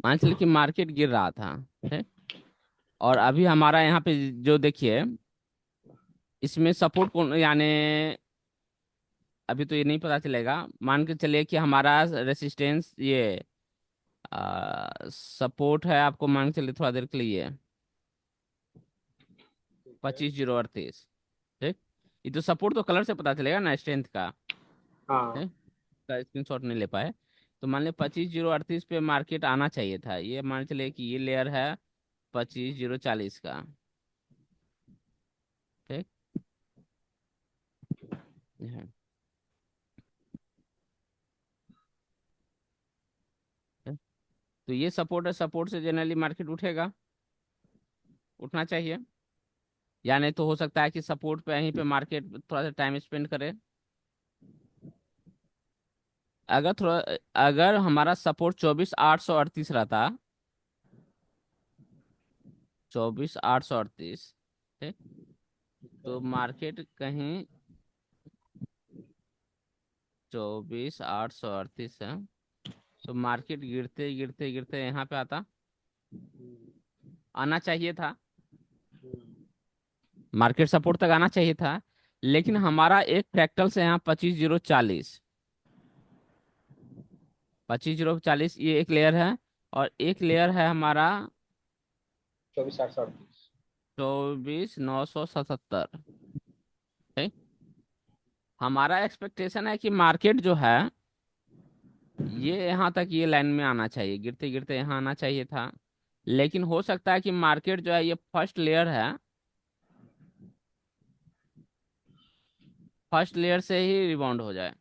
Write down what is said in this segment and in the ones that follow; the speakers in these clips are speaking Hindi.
मान चलिए कि मार्केट गिर रहा था, ठीक। और अभी हमारा यहाँ पे जो देखिए, इसमें सपोर्ट कौन यानी, अभी तो ये नहीं पता चलेगा। मान के चलिए कि हमारा रेसिस्टेंस ये सपोर्ट है, आपको मान के चलिए थोड़ा देर के लिए ठीक है। 25,038, ठीक। ये तो सपोर्ट तो कलर से पता चलेगा ना, स्ट्रेंथ का, हाँ। ठीक। का स्क्रीनशॉट नहीं ले पाए, तो मान लिया 25,038 पे मार्केट आना चाहिए था। ये मान चलिए कि ये लेयर है 25,040 का, ठीक है। ठीक? तो ये सपोर्ट है, सपोर्ट से जनरली मार्केट उठेगा, उठना चाहिए। या नहीं तो हो सकता है कि सपोर्ट पे यहीं पे मार्केट थोड़ा सा टाइम स्पेंड करे। अगर थोड़ा, अगर हमारा सपोर्ट 24,838 रहता, 24,838, ठीक, ठीक है। तो मार्केट कहीं 24,838 है, तो मार्केट गिरते गिरते गिरते यहाँ पे आता, आना चाहिए था। हम्म। मार्केट सपोर्ट तक आना चाहिए था, लेकिन हमारा एक फ्रैक्टल से यहाँ 25,040, 25,040 ये एक लेयर है। और एक लेयर है हमारा 24,838। 24,977, ठीक। हमारा एक्सपेक्टेशन है कि मार्केट जो है ये यहाँ तक, ये लाइन में आना चाहिए, गिरते गिरते यहाँ आना चाहिए था। लेकिन हो सकता है कि मार्केट जो है ये फर्स्ट लेयर है, फर्स्ट लेयर से ही रिबाउंड हो जाए।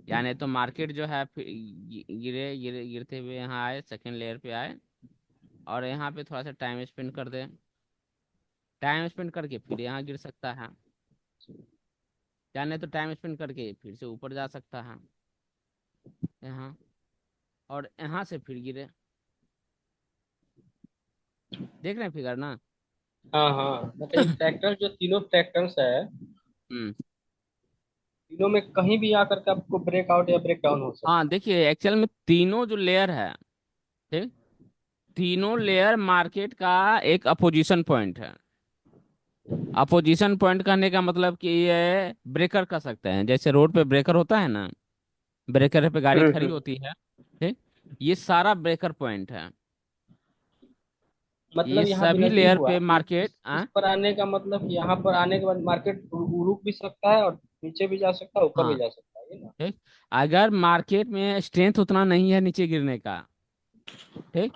यानी तो मार्केट जो है फिर गिरे गिरे गिरते हुए यहाँ आए, सेकंड लेयर पे आए, और यहाँ पे थोड़ा सा टाइम स्पेंड कर दे, टाइम स्पेंड करके फिर यहाँ गिर सकता है। यानी तो टाइम स्पेंड करके फिर से ऊपर जा सकता है यहाँ, और यहाँ से फिर गिरे। देख रहे हैं फिगर ना। हाँ हाँ, मतलब ये फ्रैक्टल जो तीनों फ्रैक्टल्स है, हम्म। तीनों में कहीं भी आकर के आपको ब्रेकआउट या ब्रेक डाउन हो हाँ सकता देखिए, एक्चुअल में तीनों जो लेयर है, ठीक, तीनों लेयर मार्केट का एक अपोजिशन पॉइंट है। अपोजिशन पॉइंट कहने का मतलब कि ये ब्रेकर कर सकते हैं, जैसे रोड पे ब्रेकर होता है ना, ब्रेकर पे गाड़ी है। खड़ी होती है, ठीक। ये सारा ब्रेकर पॉइंट है। ये मतलब यहाँ सभी बिना ये लेयर हुआ पे कि मार्केट इस पर आने का मतलब कि यहाँ पर आने के बाद मार्केट रुक भी सकता है और नीचे भी जा सकता है, ऊपर भी हाँ, जा सकता है, ये ना। ठीक। अगर मार्केट में स्ट्रेंथ उतना नहीं है नीचे गिरने का, ठीक,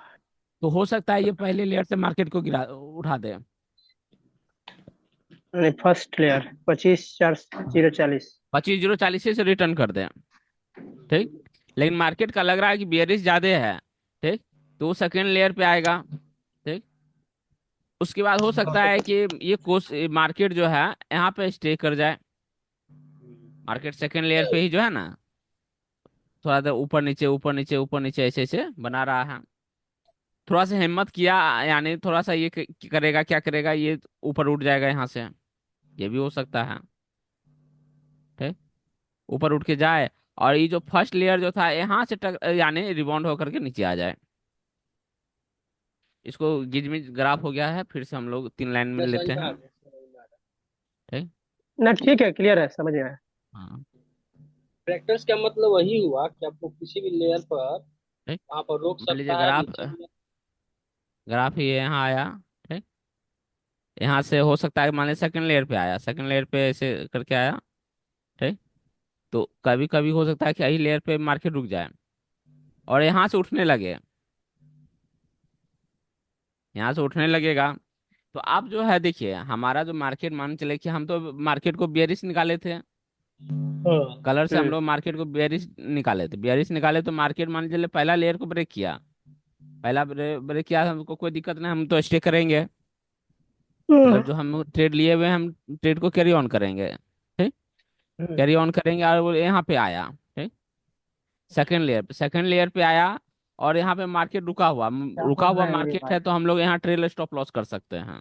तो हो सकता है ये पहले लेयर से मार्केट को गिरा उठा दे। First layer 25,040। 25,040 से रिटर्न कर दे, ठीक। लेकिन मार्केट का लग रहा है कि बियरिश ज्यादा है, ठीक, तो वो सेकेंड लेयर पे आएगा, ठीक। उसके बाद हो सकता है कि ये कोस मार्केट जो है यहाँ पे स्टे कर जाए। मार्केट सेकेंड लेयर पे ही जो है ना, थोड़ा सा ऊपर नीचे ऊपर नीचे ऊपर नीचे ऐसे ऐसे बना रहा है। थोड़ा सा हिम्मत किया, यानी थोड़ा सा ये करेगा, क्या करेगा, ये ऊपर उठ जाएगा यहाँ से, ये भी हो सकता है, ठीक। ऊपर उठ के जाए, और ये जो फर्स्ट लेयर जो था यहाँ से यानी रिबाउंड होकर के नीचे आ जाए। इसको गिजमिज ग्राफ हो गया है, फिर से हम लोग तीन लाइन में मैं समझ लेते में आ हैं, गया, समझ में आ गया। ठीक। ना ठीक है, क्लियर है, समझ में आया। हाँ, फ्रैक्टल्स का मतलब वही हुआ कि आपको किसी भी लेयर पर ठीक। वहां पर रोक मान लीजिए सकता है, ग्राफ, नीचे भी। ग्राफ ये यहाँ आया, ठीक। यहाँ से हो सकता है मान लीजिए सेकंड लेयर पे आया, सेकंड लेयर पे ऐसे करके आया, ठीक। तो कभी कभी हो सकता है कि यही लेयर पे मार्केट रुक जाए और यहाँ से उठने लगे, यहाँ से उठने लगेगा। तो आप जो है देखिए, हमारा जो मार्केट, मान चले कि हम तो मार्केट को बियरिश निकाले थे, हाँ। कलर से हम हम्म। लोग मार्केट को बियरिश निकाले थे, बियरिश निकाले तो मार्केट मान लीजिए पहला लेयर को ब्रेक किया, पहला ब्रेक किया, हमको कोई दिक्कत नहीं, हम तो स्टे करेंगे। मतलब जो हम ट्रेड लिए हुए हैं, हम ट्रेड को कैरी ऑन करेंगे, ठीक। कैरी ऑन करेंगे, और वो यहाँ पे आया, ठीक। सेकंड लेयर पे आया, और यहाँ पे मार्केट रुका हुआ, क्या रुका पढ़ हुआ रहे हैं मेरे मार्केट भाई? है, तो हम लोग यहाँ ट्रेल स्टॉप लॉस कर सकते हैं।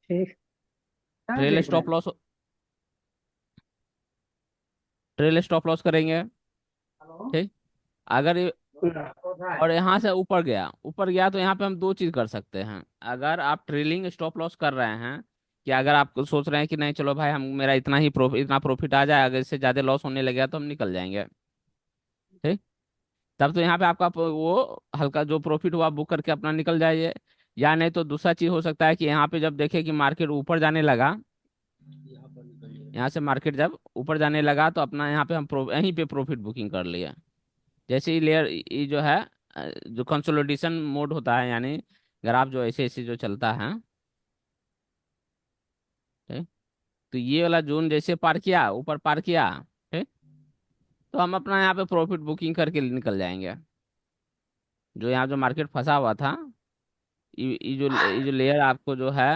ठीक। क्या ट्रेल देख रहे स्टॉप हैं? लॉस, ट्रेल स्टॉप लॉस करेंगे, हेलो। ठीक। अगर हम्म, और यहाँ से ऊपर गया तो यहाँ पे हम दो चीज कर सकते हैं। अगर आप ट्रेलिंग स्टॉप लॉस कर रहे हैं, कि अगर आप सोच रहे हैं कि नहीं चलो भाई हम मेरा इतना प्रॉफिट आ जाए, अगर इससे ज्यादा लॉस होने लगेगा तो हम निकल जाएंगे। ठीक। तब तो यहाँ पे आपका वो हल्का जो प्रॉफिट हुआ बुक करके अपना निकल जाइए। या नहीं तो दूसरा चीज हो सकता है कि यहाँ पे जब देखे कि मार्केट ऊपर जाने लगा, यहाँ पर निकलिए। यहाँ से मार्केट जब ऊपर जाने लगा तो अपना यहाँ पे हम यहीं पे प्रॉफिट बुकिंग कर लिए। जैसे ही लेयर ये जो है जो कंसोलिडेशन मोड होता है, यानी ग्राफ जो ऐसे ऐसे जो चलता है, ठीक, तो ये वाला जोन जैसे पार किया, ऊपर पार किया, ठीक, तो हम अपना यहाँ पे प्रॉफिट बुकिंग करके निकल जाएंगे। जो यहाँ जो मार्केट फंसा हुआ था, ये जो लेयर आपको जो है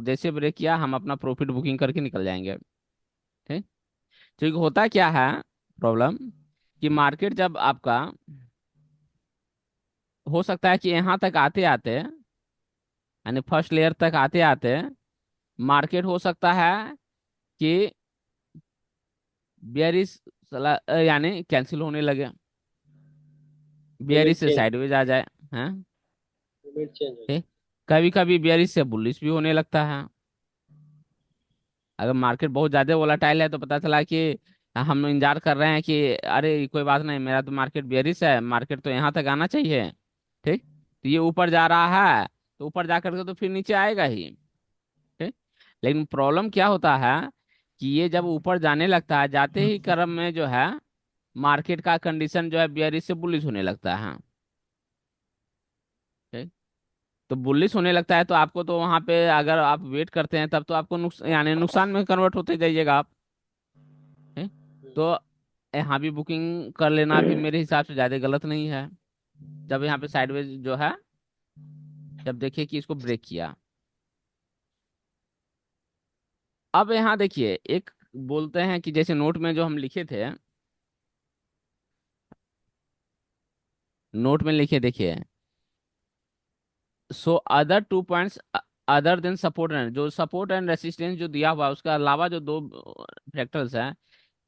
जैसे ब्रेक किया, हम अपना प्रॉफिट बुकिंग करके निकल जाएंगे। ठीक। ठीक। होता क्या है प्रॉब्लम, कि मार्केट जब आपका हो सकता है कि यहाँ तक आते आते, यानी फर्स्ट लेयर तक आते आते मार्केट हो सकता है कि बियरिश यानी कैंसिल होने लगे, बियरिश लिमिट से चेंज, साइडवेज आ जाए। हैं। लिमिट चेंज हो ठीक। जाए। कभी कभी बियरिश से बुलिश भी होने लगता है। अगर मार्केट बहुत ज्यादा वोलाटाइल है तो पता चला कि हम इंतजार कर रहे हैं कि अरे कोई बात नहीं, मेरा तो मार्केट बियरिश है, मार्केट तो यहाँ तक आना चाहिए। ठीक। तो ये ऊपर जा रहा है, तो ऊपर जा करके तो फिर नीचे आएगा ही। ठीक। लेकिन प्रॉब्लम क्या होता है कि ये जब ऊपर जाने लगता है, जाते ही क्रम में जो है मार्केट का कंडीशन जो है बियरिश से बुलिश होने लगता है। ठीक। तो बुलिश होने लगता है तो आपको तो वहां पे अगर आप वेट करते हैं तब तो आपको यानी नुकसान में कन्वर्ट होते जाइएगा आप। ठीक? तो यहाँ भी बुकिंग कर लेना भी मेरे हिसाब से ज्यादा गलत नहीं है। जब यहाँ पे साइडवेज जो है, जब देखिए कि इसको ब्रेक किया, अब यहाँ देखिए एक बोलते हैं कि जैसे नोट में जो हम लिखे थे, नोट में लिखे देखिए, so other 2 points other than support and, जो सपोर्ट एंड रेसिस्टेंस जो दिया हुआ है उसके अलावा जो दो फैक्टर्स हैं,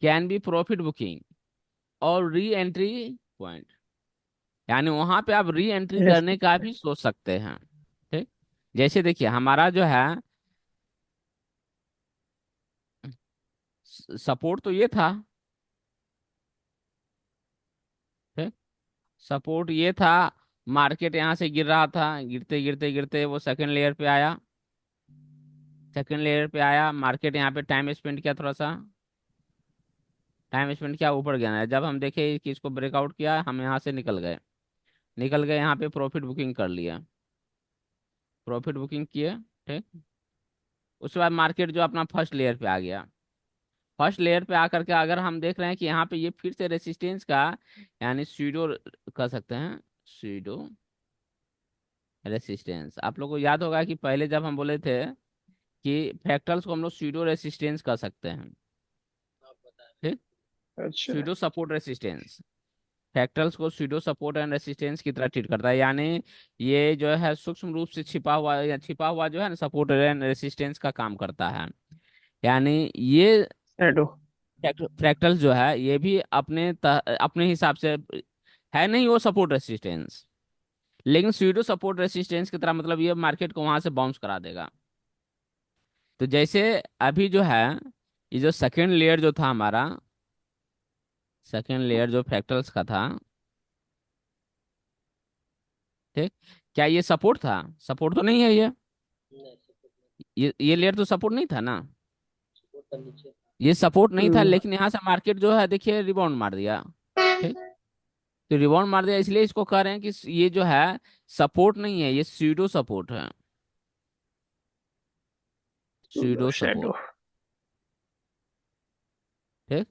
कैन बी प्रॉफिट बुकिंग और री एंट्री पॉइंट, यानी वहां पे आप री एंट्री रिस्क। करने का भी सोच सकते हैं। ठीक। जैसे देखिए हमारा जो है सपोर्ट तो ये था। ठीक। सपोर्ट ये था, मार्केट यहाँ से गिर रहा था, गिरते गिरते गिरते वो सेकंड लेयर पे आया, सेकंड लेयर पे आया, मार्केट यहाँ पे टाइम स्पेंड किया, थोड़ा सा टाइम स्पेंड किया, ऊपर गया है। जब हम देखे कि इसको ब्रेकआउट किया, हम यहाँ से निकल गए, निकल गए यहाँ पे प्रॉफिट बुकिंग कर लिया, प्रॉफिट बुकिंग किए। ठीक। उसके बाद मार्केट जो अपना फर्स्ट लेयर पे आ गया, फर्स्ट लेयर पे आकर के अगर हम देख रहे हैं कि यहाँ पे ये फिर से रेसिस्टेंस का, यानी सूडो कर सकते हैं, सूडो रेसिस्टेंस। आप लोग को याद होगा कि पहले जब हम बोले थे कि फ्रैक्टल्स को हम लोग सूडो रेसिस्टेंस कर सकते हैं। आप बताएं। ठीक। अच्छा। सूडो सपोर्ट रेसिस्टेंस, फ्रैक्टल्स को सूडो सपोर्ट एंड रेसिस्टेंस की तरह ट्रीट करता है, यानी ये जो है सूक्ष्म रूप से छिपा हुआ या छिपा हुआ जो है ना सपोर्ट एंड रेसिस्टेंस का काम करता है। यानी ये शैडो। फ्रैक्टल्स जो है ये भी अपने हिसाब से है नहीं वो सपोर्ट रेसिस्टेंस, लेकिन स्यूडो सपोर्ट रेसिस्टेंस की तरह, मतलब ये मार्केट को वहां से बाउंस करा देगा। तो जैसे अभी जो है ये जो सेकेंड लेयर जो था हमारा, सेकेंड लेयर जो फ्रैक्टल्स का था, ठीक, क्या ये सपोर्ट था? सपोर्ट तो नहीं है ये, नहीं, सपोर्ट नहीं, ये लेयर तो सपोर्ट नहीं था ना, सपोर्ट का नीचे था। ये सपोर्ट नहीं था, हम्म, लेकिन यहाँ से मार्केट जो है देखिए रिबाउंड मार दिया। ठीक। तो रिबाउंड मार दिया इसलिए इसको कह रहे हैं कि ये जो है सपोर्ट नहीं है, ये स्यूडो सपोर्ट है, स्यूडो शैडो। सपोर्ट। ठीक।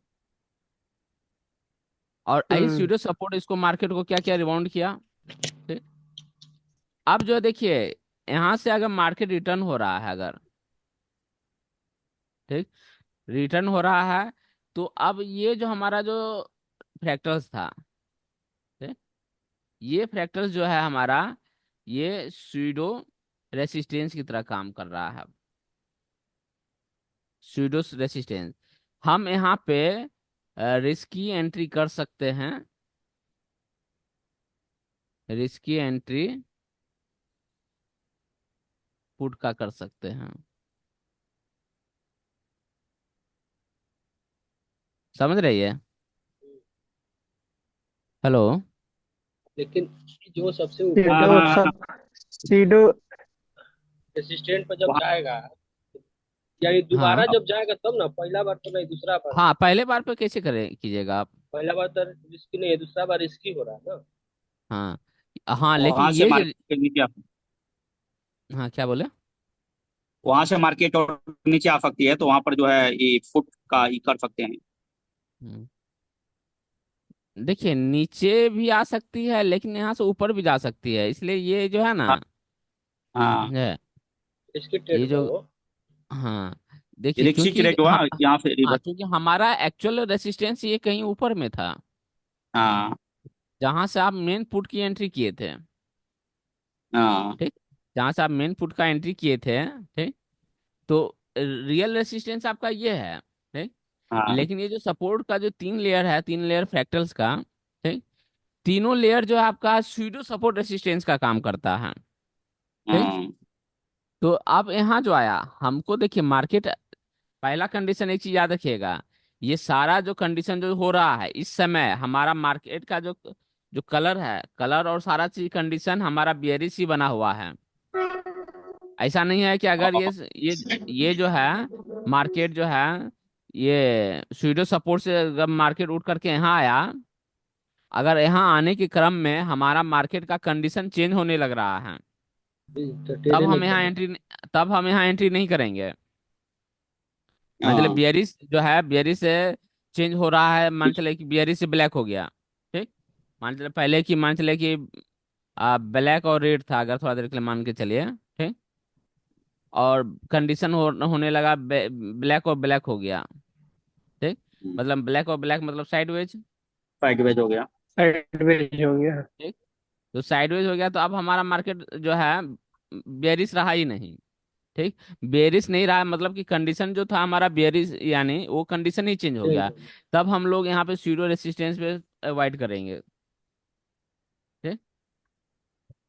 और यही हम्म, स्यूडो सपोर्ट इसको मार्केट को क्या क्या रिबाउंड किया। ठीक। अब जो है देखिए यहाँ से अगर मार्केट रिटर्न हो रहा है, अगर ठीक रिटर्न हो रहा है, तो अब ये जो हमारा जो फ्रैक्टल्स था, ठीक, ये फ्रैक्टल्स जो है हमारा, ये स्यूडो रेसिस्टेंस की तरह काम कर रहा है, स्यूडो रेसिस्टेंस। हम यहाँ पे रिस्की एंट्री कर सकते हैं, रिस्की एंट्री पुट का कर सकते हैं। समझ रही है? हेलो। लेकिन जो सबसे ऊपर सीडो का हाँ हाँ। सीडो रेसिस्टेंट पर जब वहाँ जाएगा, या ये हाँ दोबारा जब जाएगा तब ना, पहला बार तो नहीं, दूसरा बार। हाँ, पहले बार पे कैसे करें कीजिएगा आप? पहला बार तो रिस्की नहीं है, दूसरा बार रिस्की हो रहा है ना। हाँ हाँ, लेकिन वहाँ से ये जो, मार्केट के नीचे हाँ क्या बोले? वहाँ से मार्केट और नीचे आ सकती है, तो वहाँ पर जो है ये फुट का ही कर सकते हैं। हम्म, देखिए नीचे भी आ सकती है लेकिन यहाँ से ऊपर भी जा सकती है, इसलिए ये जो है ना, हाँ हाँ। है रिस्की ट्रेड ये हुआ जो, वो। हाँ देखिए रिक्सी क्योंकि ट्रेड हुआ यहाँ से हाँ रिवर्स। क्योंकि हमारा एक्चुअल रेसिस्टेंस ये कहीं ऊपर में था, हाँ जहां से आप मेन पुट की एंट्री किए थे। हाँ ठीक, जहां से आप मेन पुट का एंट्री किए थे। ठीक, तो रियल रेसिस्टेंस आपका ये है। ठीक, हाँ लेकिन ये जो सपोर्ट का जो तीन लेयर है, तीन लेयर फ्रैक्टल्स का, ठीक, तीनों लेयर जो है आपका स्यूडो सपोर्ट रेसिस्टेंस का काम करता है। ठीक, हाँ तो अब यहाँ जो आया हमको, देखिए मार्केट, पहला कंडीशन एक चीज याद रखिएगा, ये सारा जो कंडीशन जो हो रहा है इस समय, हमारा मार्केट का जो जो कलर है, कलर और सारा चीज कंडीशन हमारा बियरिश ही बना हुआ है। ऐसा नहीं है कि अगर ये ये जो है मार्केट जो है, ये स्यूडो सपोर्ट से जब मार्केट उठ करके यहाँ आया, अगर यहाँ आने के क्रम में हमारा मार्केट का कंडीशन चेंज होने लग रहा है, तो ट्रेड तब नहीं हम यहाँ करना। एंट्री, तब हम यहाँ एंट्री नहीं करेंगे। मतलब हाँ। बियरिश जो है, बियरिश से चेंज हो रहा है, मान चले कि बियरिश से ब्लैक हो गया। ठीक, मान चले पहले की, मान चले कि ब्लैक और रेड था, अगर थोड़ा देर के लिए मान के चलिए। ठीक, और कंडीशन होने लगा ब्लैक और ब्लैक हो गया। ठीक, मतलब ब्लैक और ब्लैक मतलब साइडवेज। साइडवेज हो गया। साइडवेज हो गया। ठीक, तो साइडवेज हो गया, तो अब हमारा मार्केट जो है बेरिश रहा ही नहीं। ठीक, बेरिश नहीं रहा, मतलब कि कंडीशन जो था हमारा बेरिश, यानी वो कंडीशन ही चेंज हो चेंज गया। हो गया। तब हम लोग यहाँ पे स्यूडो रेसिस्टेंस पे अवॉइड करेंगे। ठीक,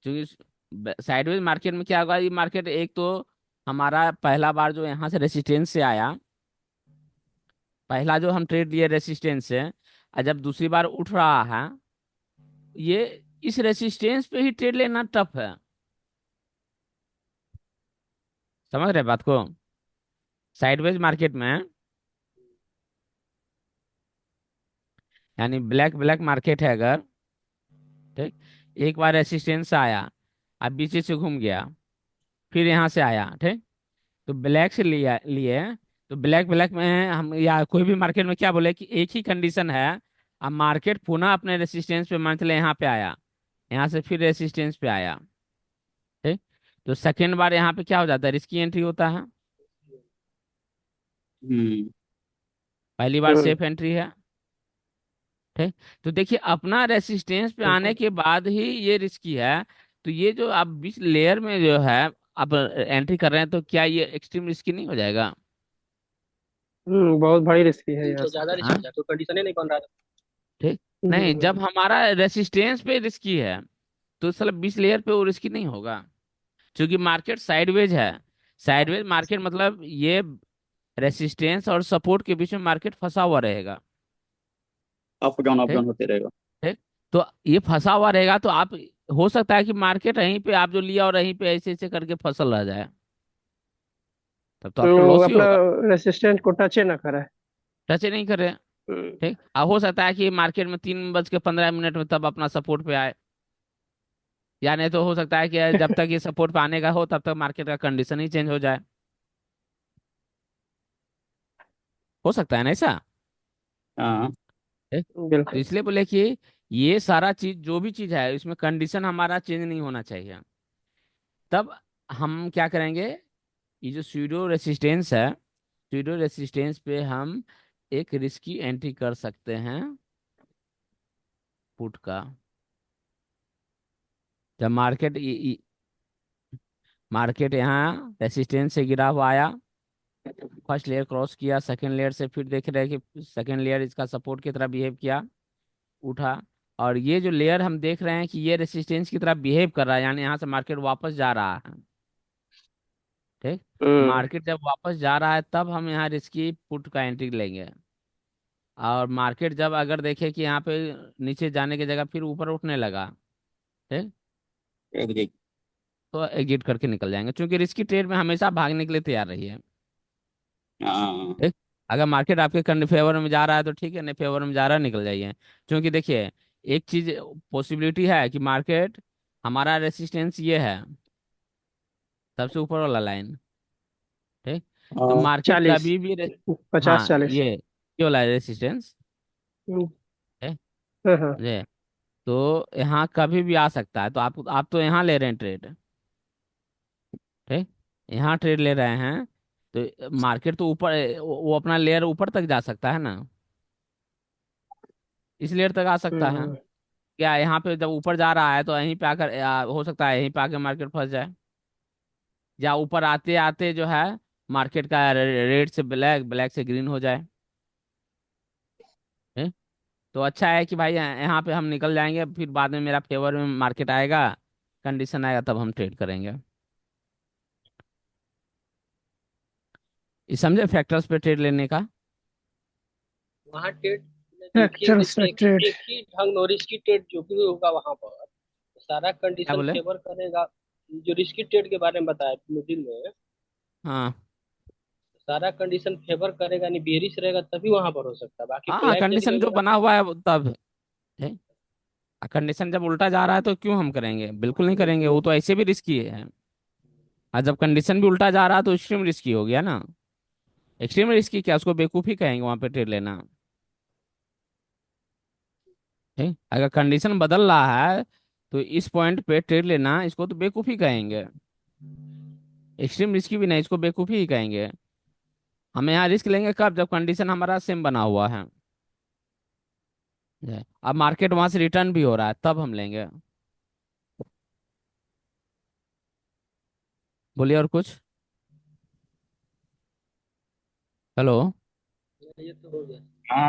क्योंकि साइडवेज मार्केट में क्या होगा, ये मार्केट एक तो हमारा पहला बार जो यहाँ से रेसिस्टेंस से आया, पहला जो हम ट्रेड लिए रेसिस्टेंस से, और जब दूसरी बार उठ रहा है, ये इस रेसिस्टेंस पे ही ट्रेड लेना टफ है। समझ रहे बात को? साइडवेज मार्केट में, यानी ब्लैक ब्लैक मार्केट है अगर, ठीक, एक बार रेसिस्टेंस से आया, अब बीच से घूम गया, फिर यहाँ से आया, ठीक, तो ब्लैक से लिया लिए, तो ब्लैक ब्लैक में हम, या कोई भी मार्केट में क्या बोले कि एक ही कंडीशन है, अब मार्केट पुनः अपने रेसिस्टेंस पे, मान चले यहाँ पे आया, यहाँ से फिर रेसिस्टेंस पे आया। ठीक, तो सेकेंड बार यहाँ पे क्या हो जाता है, रिस्की एंट्री होता है। हम्म। पहली बार हम्म। सेफ एंट्री है। ठीक, तो देखिए अपना रेसिस्टेंस पे आने बिल्कुल। के बाद ही ये रिस्की है। तो ये जो आप बीच लेयर में जो है आप एंट्री कर रहे हैं, तो क्या ये एक्सट्रीम रिस्की नहीं हो जाएगा? बहुत भारी रिस्की है यहाँ तो से ज्यादा तो। रिस्क हाँ, है, तो कंडीशन ही नहीं बन रहा था। ठीक, नहीं जब हम्म। हमारा रेसिस्टेंस पे रिस्की है, तो साला 20 लेयर पे वो रिस्की नहीं होगा, क्योंकि मार्केट साइडवेज है। साइडवेज मार्केट मतलब ये रेसिस्टेंस और सपोर्ट के बीच में मार्केट फंसा हुआ रहेगा। अप ठीक, डाउन होते रहेगा। ठीक, तो ये फंसा हुआ रहेगा, तो आप, हो सकता है कि मार्केट यहीं पे आप जो लिया और यहीं पे ऐसे ऐसे करके फसल रह जाए, तब तो आपको तो लॉस ही अपना होगा। रेसिस्टेंट को टच ही ना करे। टच ही नहीं करे। हम्म। ठीक, अब हो सकता है कि मार्केट में 3:15 में तब अपना सपोर्ट पे आए, या नहीं तो हो सकता है कि जब तक ये सपोर्ट पे आने का हो तब तक मार्केट का कंडीशन ही चेंज हो जाए। हो सकता है ना ऐसा? हाँ। ठीक? तो बिल्कुल। इसलिए बोले कि ये सारा चीज, जो भी चीज है इसमें कंडीशन हमारा चेंज नहीं होना चाहिए। तब हम क्या करेंगे, ये जो स्यूडो रेसिस्टेंस है, स्यूडो रेसिस्टेंस पे हम एक रिस्की एंट्री कर सकते हैं पुट का। जब मार्केट यहाँ रेसिस्टेंस से गिरा हुआ आया, फर्स्ट लेयर क्रॉस किया, सेकंड लेयर से फिर देख रहे हैं कि सेकंड लेयर इसका सपोर्ट की तरह बिहेव किया, उठा, और ये जो लेयर हम देख रहे हैं कि ये रेसिस्टेंस की तरह बिहेव कर रहा है, यानी यहाँ से मार्केट वापस जा रहा है। ठीक। हम्म। मार्केट जब वापस जा रहा है तब हम यहाँ रिस्की पुट का एंट्री लेंगे। और मार्केट जब अगर देखे कि यहाँ पे नीचे जाने की जगह फिर ऊपर उठने लगा, ठीक, एग्री। तो एग्जिट करके निकल जाएंगे, क्योंकि रिस्की ट्रेड में हमेशा भागने के लिए तैयार रहिए। हाँ। ठीक। अगर मार्केट आपके फेवर में जा रहा है तो ठीक है, नहीं फेवर में जा रहा है निकल जाइए। क्योंकि देखिए, एक चीज पॉसिबिलिटी है कि मार्केट, हमारा रेसिस्टेंस ये है, सबसे ऊपर वाला लाइन। ठीक। तो हाँ। मार्केट 40, कभी भी 50, हाँ, 40। ये वाला रेसिस्टेंस हम्म, है हाँ हाँ। ये। तो यहाँ कभी भी आ सकता है, तो आप तो यहाँ ले रहे हैं ट्रेड। ठीक। यहाँ ट्रेड ले रहे हैं, तो मार्केट तो ऊपर, वो अपना लेयर ऊपर तक जा सकता है ना, इस लेयर तक आ सकता है। हम्म। क्या यहाँ पे जब ऊपर जा रहा है तो यहीं पे आकर, हो सकता है यहीं पे आकर मार्केट फंस जाए, या ऊपर आते आते जो है मार्केट का रेड से ब्लैक, ब्लैक से ग्रीन हो जाए। हैं? तो अच्छा है कि भाई यहाँ पे हम निकल जाएंगे, फिर बाद में मेरा फेवर में मार्केट आएगा, कंडीशन आएगा, तब हम ट्रेड करेंगे। ये समझे फैक्टर्स पे ट्रेड लेने का। वहाँ ट्रेड में देखिए एक्चुअल सिर्फ से ट्रेड। एक ही ढंग और रिस्की ट्रेड जो भी होगा वहाँ पर सारा क्या कंडीशन बोले? फेवर करेगा। जो रिस्की ट्रेड के बारे में बताया मिडिल में, हाँ सारा कंडीशन फेवर करेगा, नहीं बेरिश रहेगा तभी वहां पर हो सकता है, बाकी हाँ, फ्लैट देख कंडीशन जो लेंगे आप। बना हुआ है वो तब है। कंडीशन जब उल्टा जा रहा है तो क्यों हम करेंगे, बिल्कुल नहीं करेंगे, वो तो ऐसे भी रिस्की है। और जब कंडीशन भी उल्टा जा रहा है तो एक्सट्रीम रिस्की हो गया ना। एक्सट्रीम रिस्की क्या, उसको बेवकूफ़ी कहेंगे वहां पे ट्रेड लेना। ठीक, अगर कंडीशन बदल रहा है तो इस पॉइंट पे ट्रेड लेना, इसको तो बेवकूफ़ी कहेंगे। एक्सट्रीम रिस्की भी नहीं, इसको बेवकूफ़ी ही कहेंगे। हमें यहाँ रिस्क लेंगे कब, जब कंडीशन हमारा सेम बना हुआ है। अब मार्केट वहां से रिटर्न भी हो रहा है तब हम लेंगे। बोलिए और कुछ। हेलो। ये तो हो गया। हाँ।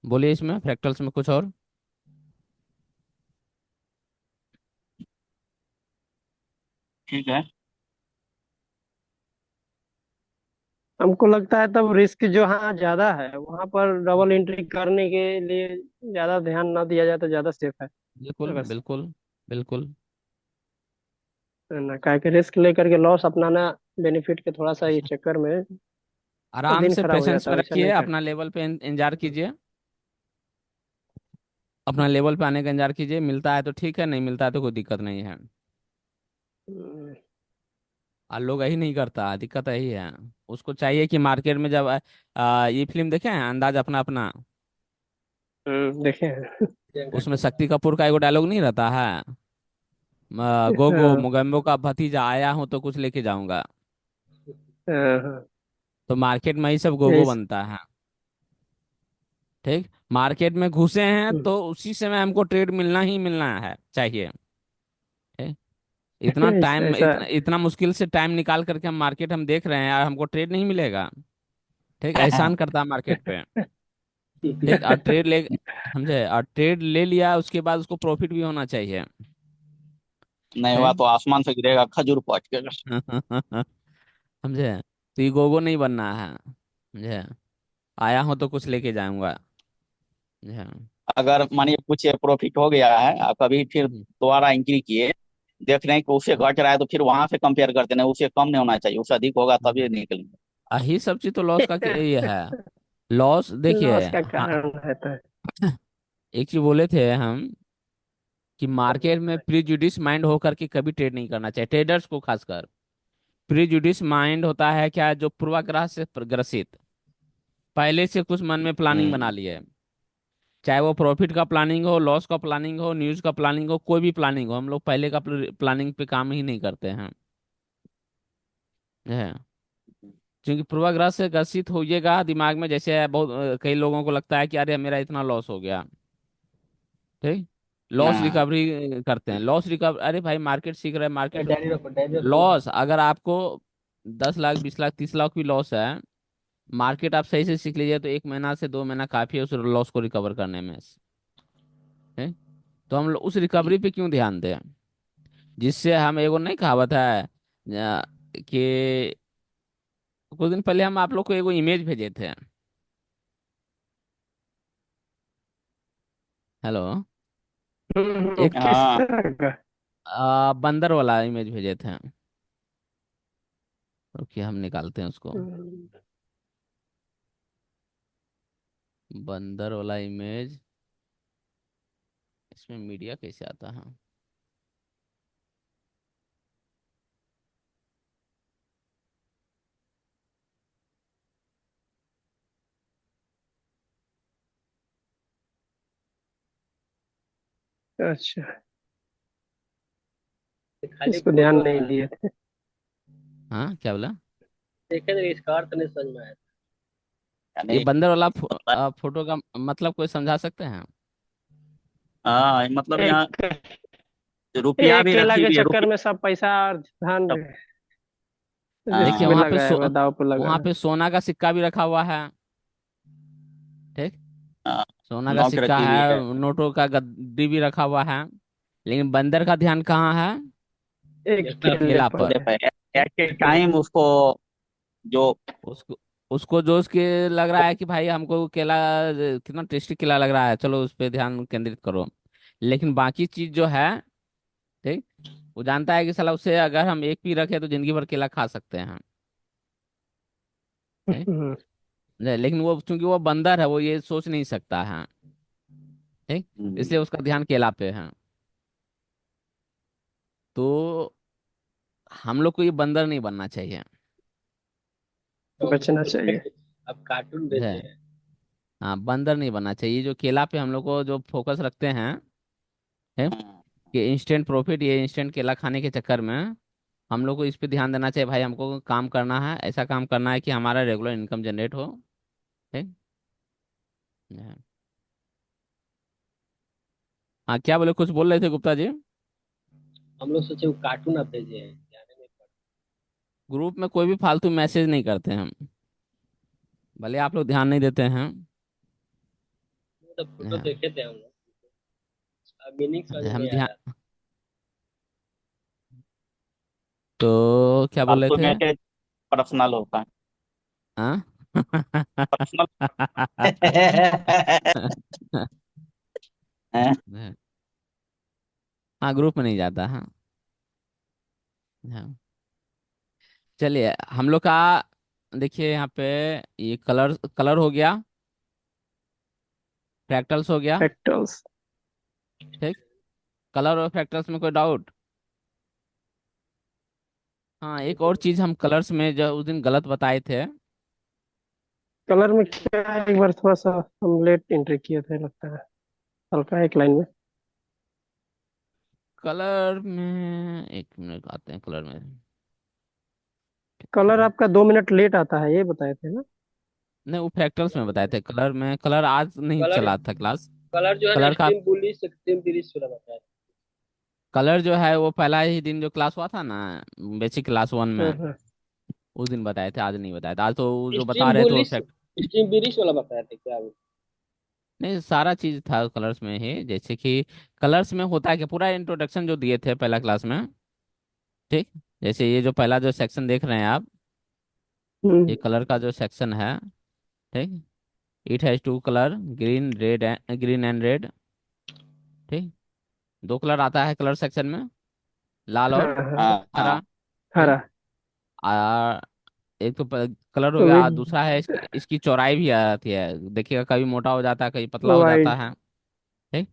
बोलिए इसमें फ्रैक्टल्स में कुछ और। ठीक है। हमको लगता है तब रिस्क जो हाँ ज्यादा है वहां पर डबल एंट्री करने के लिए ज्यादा ध्यान ना दिया जाए तो ज्यादा सेफ है। बिल्कुल अगर बिल्कुल बिल्कुल। ना काहे कि रिस्क लेकर के लॉस अपनाना बेनिफिट के थोड़ा सा ये चक्कर में आराम दिन से खराब हो पेशेंस जाता में है, वैसा रखिए, नहीं कर। अपना लेवल पे इंतजार कीजिए। अपना लेवल पे आने का इंतजार कीजिए, मिलता है तो ठीक है, नहीं मिलता है तो कोई दिक्कत नहीं है। हम्म। और लोग यही नहीं करता, दिक्कत यही है। उसको चाहिए कि मार्केट में जब ये फिल्म देखे हैं अंदाज अपना अपना, देखे हैं। उसमें शक्ति कपूर का एगो डायलॉग नहीं रहता है, गोगो हाँ मोगेम्बो का भतीजा आया हूं तो कुछ लेके जाऊंगा। हाँ हाँ। तो मार्केट में ही सब गोगो यही। बनता है। ठीक। मार्केट में घुसे हैं तो उसी समय हमको ट्रेड मिलना ही मिलना है चाहिए। ठीक। इतना टाइम, ऐसा। इतना मुश्किल से टाइम निकाल करके हम मार्केट हम देख रहे हैं यार, हमको ट्रेड नहीं मिलेगा। ठीक, एहसान करता है मार्केट पे। ठीक। और ट्रेड ले, समझे, और ट्रेड ले लिया उसके बाद उसको प्रॉफिट भी होना चाहिए। नहीं हुआ ठीक। तो आसमान से गिरेगा खजूर पहुंच के। समझे, तो ये गोगो नहीं बनना है, समझे, आया हूं तो कुछ लेके जाऊंगा। समझे? अगर मानिए कुछ प्रॉफिट हो गया है, आप कभी फिर हम्म। दोबारा एंट्री किए, देख रहे हैं कि उससे घट रहा है, तो फिर वहां से कंपेयर करते हैं, उससे कम नहीं होना चाहिए, उससे अधिक होगा तभी निकलेंगे। यही सब चीज तो लॉस का ये है। लॉस देखिए, लॉस का हाँ, कारण रहता है। एक चीज बोले थे हम कि मार्केट में प्रीजुडिस माइंड होकर के कभी ट्रेड नहीं करना चाहिए, ट्रेडर्स को खासकर। प्रीजुडिस माइंड होता है क्या, जो पूर्वाग्रह से ग्रसित, पहले से कुछ मन में प्लानिंग बना हम्म। लिए, चाहे वो प्रॉफिट का प्लानिंग हो, लॉस का प्लानिंग हो, न्यूज का प्लानिंग हो, कोई भी प्लानिंग हो, हम लोग पहले का प्लानिंग पे काम ही नहीं करते हैं। है। क्योंकि पूर्वाग्रह से ग्रसित होइएगा दिमाग में, जैसे बहुत कई लोगों को लगता है कि अरे मेरा इतना लॉस हो गया। ठीक। लॉस हाँ। रिकवरी करते हैं, लॉस रिकवर, अरे भाई मार्केट सीख रहा है, मार्केट डायरी रखो, डायरी रखो। लॉस, अगर आपको 10 लाख 20 लाख 30 लाख भी लॉस है, मार्केट आप सही से सीख लीजिए तो 1 महीना से 2 महीना काफी है उस लॉस को रिकवर करने में। तो हम लोग उस रिकवरी पे क्यों ध्यान दें? जिससे हम, एगो नहीं कहावत है कि कुछ दिन पहले हम आप लोग को एगो इमेज भेजे थे। हेलो। एक किस हाँ। तरह का? बंदर वाला इमेज भेजे थे। रुकिए हम निकालते हैं उसको। हम्म, बंदर वाला इमेज, इसमें मीडिया कैसे आता है? अच्छा, खाली इसको ध्यान फोटो नहीं था। दिए थे। हाँ, क्या बोला? देखे थे, इसका अर्थ नहीं समझ में आया। ये यानी बंदर वाला मतलब, फोटो का मतलब कोई समझा सकते हैं? हाँ मतलब यहाँ एक रुपया एक भी केला रखी के हुई है, चक्कर में रुपया सब पैसा और धन सब। रिस्क देखिए में हाँ। वहां पे लगा है, दाव पे लगा वहां है। पे सोना का सिक्का भी रखा हुआ है। ठीक। हाँ, सोना का नोक सिक्का रखी हुई है। है, नोटों का गद्दी भी रखा हुआ है। लेकिन बंदर का ध्यान कहाँ है? एक केले केला पर। पर। देखो ठीक। एट ए टाइम उसको जो उसको उसको जो उसके लग रहा है कि भाई हमको केला कितना टेस्टी केला लग रहा है, चलो उस पर ध्यान केंद्रित करो। लेकिन बाकी चीज जो है, ठीक, वो जानता है कि साला उससे अगर हम एक भी रखे तो जिंदगी भर केला खा सकते हैं। ठीक। हम्म, लेकिन वो चूंकि वो बंदर है, वो ये सोच नहीं सकता है। ठीक। इसलिए उसका ध्यान केला पे है। तो हम लोग को ये बंदर नहीं बनना चाहिए। बचना चाहिए। अब कार्टून है। भेजे हैं। हाँ, बंदर नहीं बनना चाहिए। जो केला पे हम लोग को जो फोकस रखते हैं, है, कि इंस्टेंट प्रॉफिट, ये इंस्टेंट केला खाने के चक्कर में हम लोग को इस पे ध्यान देना चाहिए। भाई हमको काम करना है, ऐसा काम करना है कि हमारा रेगुलर इनकम जनरेट हो। ठीक है। हाँ, क्या बोले, कुछ बोल रहे थे गुप्ता जी? हम लोग सोचे वो कार्टून आप भेजे हैं, ध्यान नहीं पड़ा। ग्रुप में कोई भी फालतू मैसेज नहीं करते हैं हम, भले आप लोग ध्यान नहीं देते हैं। वो तो फोटो हाँ, देखे थे हम लोग। अब मीनिंग समझ में हम नहीं आ ध्यान, रहा। तो क्या बोल रहे फालतू थे? मैसेज पर्सनल होता हाँ। है। हाँ, ग्रुप में नहीं जाता। हाँ। हाँ। चलिए हम लोग का, देखिए यहाँ पे, ये कलर कलर हो गया, फ्रैक्टल्स हो गया। फ्रैक्टल्स। ठीक। कलर और फ्रैक्टल्स में कोई डाउट? हाँ, एक और चीज हम कलर्स में जो उस दिन गलत बताए थे। कलर में क्या है, एक बार थोड़ा सा हम लेट एंट्री किए थे लगता है, हल्का एक लाइन में। कलर में एक मिनट, आते हैं कलर में। कलर आपका 2 मिनट लेट आता है, ये बताए थे ना? नहीं, वो फ्रैक्टल्स में बताए थे। कलर में, कलर आज नहीं कलर चला था क्लास। कलर जो है ना, कलर का, एक्सट्रीम बुलिश एक्सट्रीम बिरिश वाला बताया कलर जो है वो पहला ही दिन जो क्लास हुआ था ना, बेसिक क्लास 1 हाँ में, हाँ। उस दिन बताए थे, आज नहीं बताए थे। आज तो वो था। जो बता एक्सट्रीम रहे थे वो बुलिश एक्सट्रीम बिरिश वाला बताया था क्या वो? नहीं, सारा चीज था कलर्स में ही। जैसे कि कलर्स में होता है कि पूरा इंट्रोडक्शन जो दिए थे पहला क्लास में। ठीक। जैसे ये जो पहला जो सेक्शन देख रहे हैं आप, हम्म, ये कलर का जो सेक्शन है। ठीक। It has two colour, green red, green and red. ठीक। दो कलर आता है कलर सेक्शन में, लाल हाँ और हाँ। हाँ हरा। हाँ। ठीक। हरा। आ, एक तो कलर हो गया, विद और दूसरा है इसकी चौड़ाई भी आती है। देखिएगा कभी मोटा हो जाता है, कभी पतला हो जाता वाइड। है। ठीक।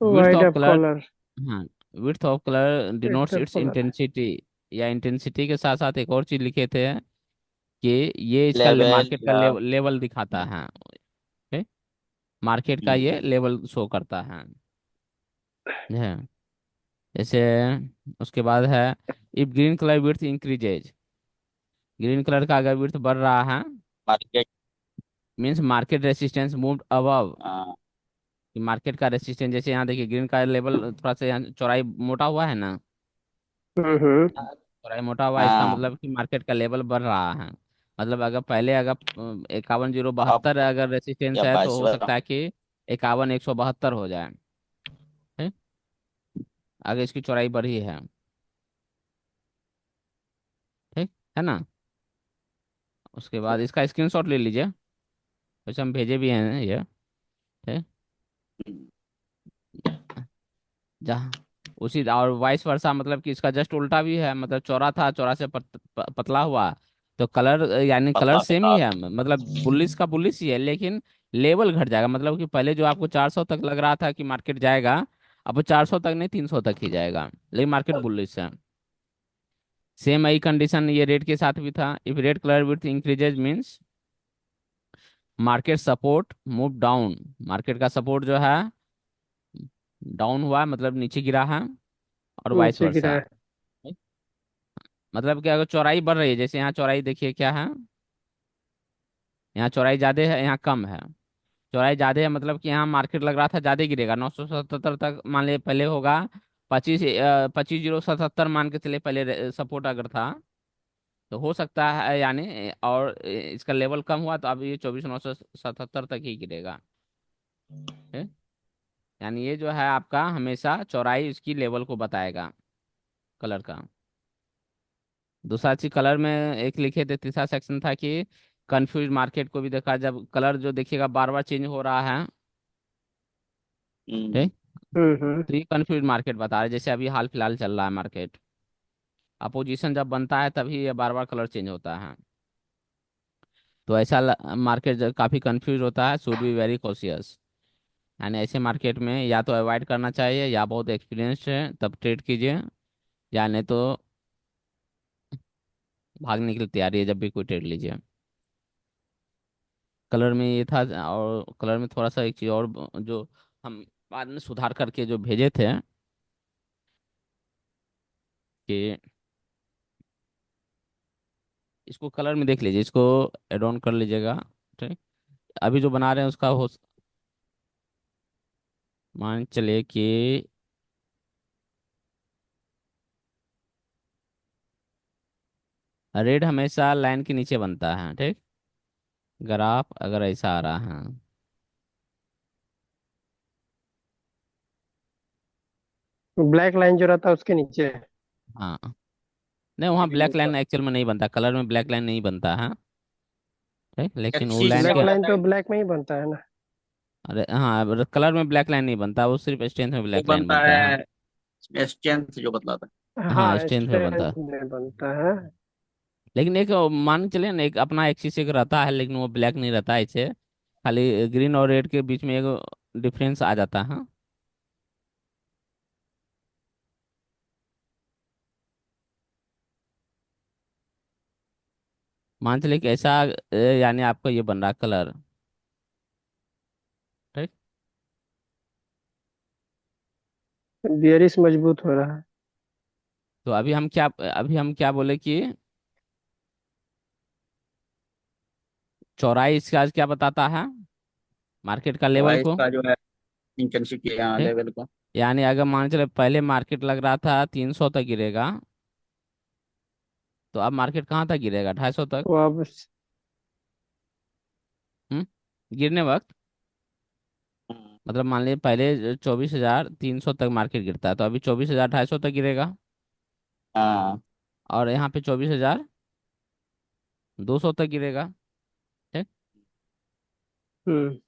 Width wide of off colour. Colour. हाँ, width of colour width denotes of its colour. Intensity. या इंटेंसिटी के साथ साथ एक और चीज लिखे थे कि ये इसका लेवल मार्केट का या लेवल दिखाता है। ठीक। मार्केट का हम्म, ये लेवल शो करता है। जैसे उसके बाद है, if green colour width increases, green colour का अगर विड्थ बढ़ रहा है, market. Means market resistance moved above. हाँ कि मार्केट का रेसिस्टेंस, जैसे यहाँ देखिए ग्रीन का लेवल थोड़ा सा यहाँ चौड़ाई मोटा हुआ है ना, हम्म। चौड़ाई मोटा हुआ है, इसका हाँ। मतलब कि मार्केट का लेवल बढ़ रहा है। मतलब अगर पहले अगर 51,072 अब अगर रेसिस्टेंस या है, तो बाईस हो सकता है कि 51,172 हो जाए। ठीक? अगर इसकी चौड़ाई बढ़ी है, ठीक है ना। उसके बाद इसका स्क्रीनशॉट ले लीजिए, वैसे हम भेजे भी हैं ये, ठीक। जहाँ उसी और वाइस वर्सा, मतलब कि इसका जस्ट उल्टा भी है, मतलब चौड़ा था, चौड़ा से पतला हुआ, तो कलर यानी कलर पतला सेम ही पतला। है, मतलब बुलिस का बुलिस ही है, लेकिन लेवल घट जाएगा। मतलब कि पहले जो आपको 400 तक लग रहा था कि मार्केट जाएगा, अब वो 400 तक नहीं, 300 तक ही जाएगा, लेकिन मार्केट बुलिस है। सेम आई कंडीशन ये रेड के साथ भी था। If red colour with increases means market support move down, market का सपोर्ट जो है डाउन हुआ, मतलब नीचे गिरा है, और वाइस नीचे गिरा वर्सा। है। मतलब कि अगर चौड़ाई बढ़ रही है, जैसे यहाँ चौड़ाई देखिए क्या है, यहाँ चौड़ाई ज्यादा है, यहाँ कम है। चौड़ाई ज्यादा है मतलब कि यहाँ मार्केट लग रहा था ज्यादा गिरेगा, 977 तक मान लिया पहले होगा, 25,077 मान के चले पहले सपोर्ट अगर था, तो हो सकता है यानी, और इसका लेवल कम हुआ तो अब ये 24,977 तक ही गिरेगा, ठीक? यानी ये जो है आपका हमेशा चौड़ाई इसकी लेवल को बताएगा, कलर का। दूसरा चीज कलर में एक लिखे थे, तीसरा सेक्शन था कि कंफ्यूज मार्केट को भी देखा, जब कलर जो देखिएगा बार बार चेंज हो रहा है, हम्म। ठीक, हम्म। तो ये कंफ्यूज मार्केट बता रहे हैं। जैसे अभी हाल फिलहाल चल रहा है मार्केट, अपोजिशन जब बनता है तभी ये बार बार कलर चेंज होता है, तो ऐसा मार्केट काफी कंफ्यूज होता है, शुड बी वेरी कॉशियस। यानी ऐसे मार्केट में या तो अवॉइड करना चाहिए, या बहुत एक्सपीरियंस्ड है तब ट्रेड कीजिए, या नहीं तो भागने के लिए तैयारी है जब भी कोई ट्रेड लीजिए। कलर में ये था, और कलर में थोड़ा सा एक चीज और जो हम बाद में सुधार करके जो भेजे थे, कि इसको कलर में देख लीजिए, इसको एड ऑन कर लीजिएगा, ठीक। अभी जो बना रहे हैं उसका हो, मान चलिए कि रेड हमेशा लाइन के नीचे बनता है, ठीक। ग्राफ अगर ऐसा आ रहा है, ब्लैक लाइन जो रहता है उसके नीचे। हाँ, नहीं वहाँ भी ब्लैक लाइन ऊपर एक्चुअल में नहीं बनता, कलर में ब्लैक लाइन नहीं बनता है, ठीक, लेकिन वो एक्सिस लाइन से ब्लैक के, लाइन रहता है। तो ब्लैक में ही बनता है ना। अरे हाँ, कलर में ब्लैक लाइन नहीं बनता, वो सिर्फ स्ट्रेंथ में वो ब्लैक लाइन बनता बनता है। है स्ट्रेंथ जो बतलाता हाँ, हाँ, स्ट्रेंथ में बनता स्ट्रेंथ है। में बनता है। लेकिन एक मान के चलिए ना, एक अपना एक्सिस एक रहता है, लेकिन वो ब्लैक नहीं रहता है इसे, खाली ग्रीन और रेड के बीच में एक डिफरेंस आ जाता है। मान चलिए कि ऐसा यानी आपका ये बन रहा कलर, ठीक। बियरिश मजबूत हो रहा है। तो अभी हम क्या बोले कि चौड़ाई इसका क्या बताता है, मार्केट का है। लेवल राइस को, का जो है इंटेंसिटी ठीक। लेवल को। यानी अगर मान चले पहले मार्केट लग रहा था 300 तक गिरेगा, तो अब मार्केट कहाँ तक गिरेगा, 250 तक। तो अब हम्म, गिरने वक्त, हम्म। मतलब मान लीजिए पहले 24,300 तक मार्केट गिरता है, तो अभी 24,250 तक गिरेगा, हाँ। और यहाँ पे 24,200 तक गिरेगा, ठीक। हम्म।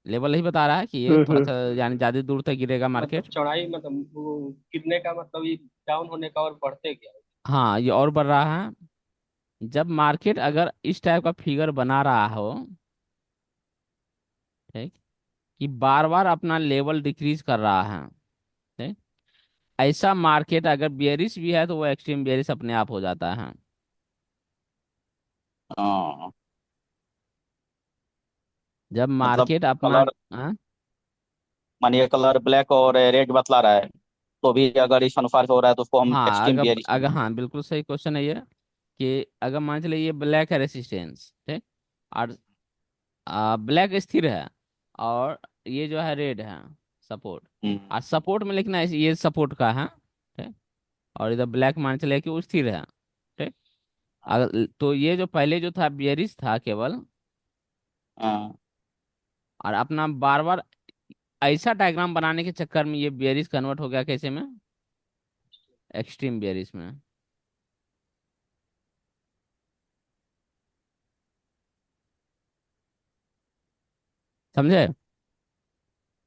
लेवल ही बता रहा है कि ये हम्म। थोड़ा सा यानी ज्यादा दूर तक गिरेगा मतलब मार्केट। चौड़ाई मतलब वो गिरने का मतलब ये डाउन होने का और बढ़ते गया। हाँ, ये और बढ़ रहा है। जब मार्केट अगर इस टाइप का फिगर बना रहा हो, ठीक, कि बार बार अपना लेवल डिक्रीज कर रहा है, ठीक, ऐसा मार्केट अगर बेयरिश भी है तो वो एक्सट्रीम बेयरिश अपने आप हो जाता है। हाँ, जब मतलब मार्केट अपना, कलर, हाँ, मानिए कलर ब्लैक और रेड बतला रहा है, तो भी अगर इस अनुसार से हो रहा है तो उसको हम हाँ, एक्सट्रीम अगर बियरिश अगर बोलेंगे। हाँ, बिल्कुल सही क्वेश्चन है ये, कि अगर मान चलिए ये ब्लैक है रेसिस्टेंस, ठीक, और ब्लैक स्थिर है, और ये जो है रेड है सपोर्ट, हम्म। और सपोर्ट में लिखना है ये सपोर्ट का है, ठीक, और इधर ब्लैक मान चलिए कि वो स्थिर है, ठीक। अगर तो ये जो पहले जो था बियरिश था केवल, हाँ। और अपना बार बार ऐसा डायग्राम बनाने के चक्कर में ये बियरिश कन्वर्ट हो गया कैसे में, एक्सट्रीम बेयरिश में। समझे?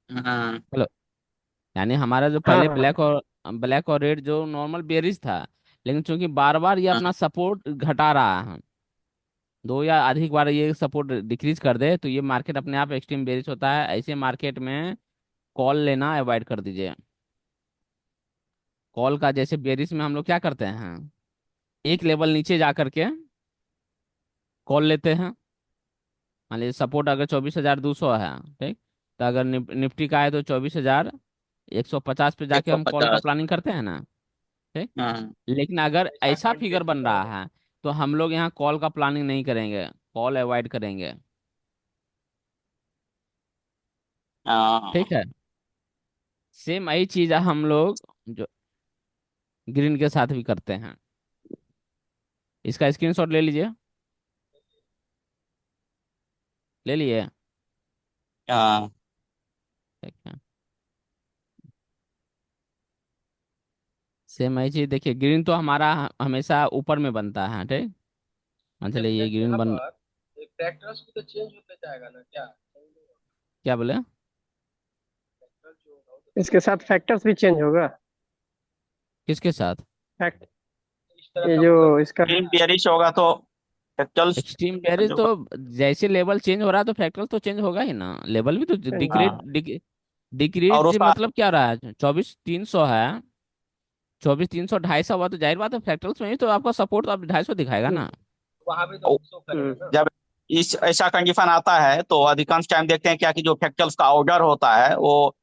हम्म। हेलो। यानी हमारा जो हाँ पहले हाँ। ब्लैक और रेड जो नॉर्मल बेयरिश था, लेकिन चूंकि बार बार ये हम्म। अपना सपोर्ट घटा रहा है, दो या अधिक बार ये सपोर्ट डिक्रीज कर दे, तो ये मार्केट अपने आप एक्सट्रीम बेयरिश होता है। ऐसे मार्केट में कॉल लेना अवॉइड कर दीजिए। कॉल का जैसे बेयरिश में हम लोग क्या करते हैं, एक लेवल नीचे जा करके कॉल लेते हैं। मान लीजिए सपोर्ट अगर 24,200 है, ठीक, तो अगर निफ्टी का है तो 24,150 पे एक जाके सौ हम कॉल का पचास प्लानिंग करते हैं ना। ठीक। हम्म। लेकिन अगर ऐसा ऐसा फिगर कंडीशन बन है। रहा है, तो हम लोग यहाँ कॉल का प्लानिंग नहीं करेंगे, कॉल अवॉइड करेंगे। ठीक हाँ। है। सेम यही चीज हम लोग जो ग्रीन के साथ भी करते हैं। इसका स्क्रीनशॉट ले लीजिए। ले लिए? हाँ। ठीक है। सेम यही चीज देखिए, ग्रीन तो हमारा हमेशा ऊपर में बनता है, ठीक। मान चलिए ये डेफिनेटली ग्रीन यहाँ बन। पर एक फैक्टर्स भी तो चेंज होते जाएगा ना क्या? क्या बोले? फैक्टर जो होगा वो तो इसके चेंज साथ फैक्टर्स भी चेंज होगा। किसके साथ? फैक्ट इस तरह ये का जो मतलब इसका दिख ग्रीन रहा है। बियरिश होगा तो फ्रैक्टल्स एक्सट्रीम बेयरिश चेंज तो होगा। जैसे लेवल चेंज हो रहा है तो फैक्टर तो चेंज होगा ही ना, लेवल भी तो चेंज डिक्रीज होगा। हाँ। और डिक्रीज उसका मतलब क्या रहा है, 24,300 है। 24,300 250 हुआ तो जाहिर बात है फ्रैक्टल्स में ही तो आपका सपोर्ट तो आप 250 दिखाएगा हम्म ना। वहां भी तो शो करेगा हम्म। ना। जब इस ऐसा कंडीशन आता है तो अधिकांश टाइम देखते हैं क्या कि जो फ्रैक्टल्स का ऑर्डर होता है वो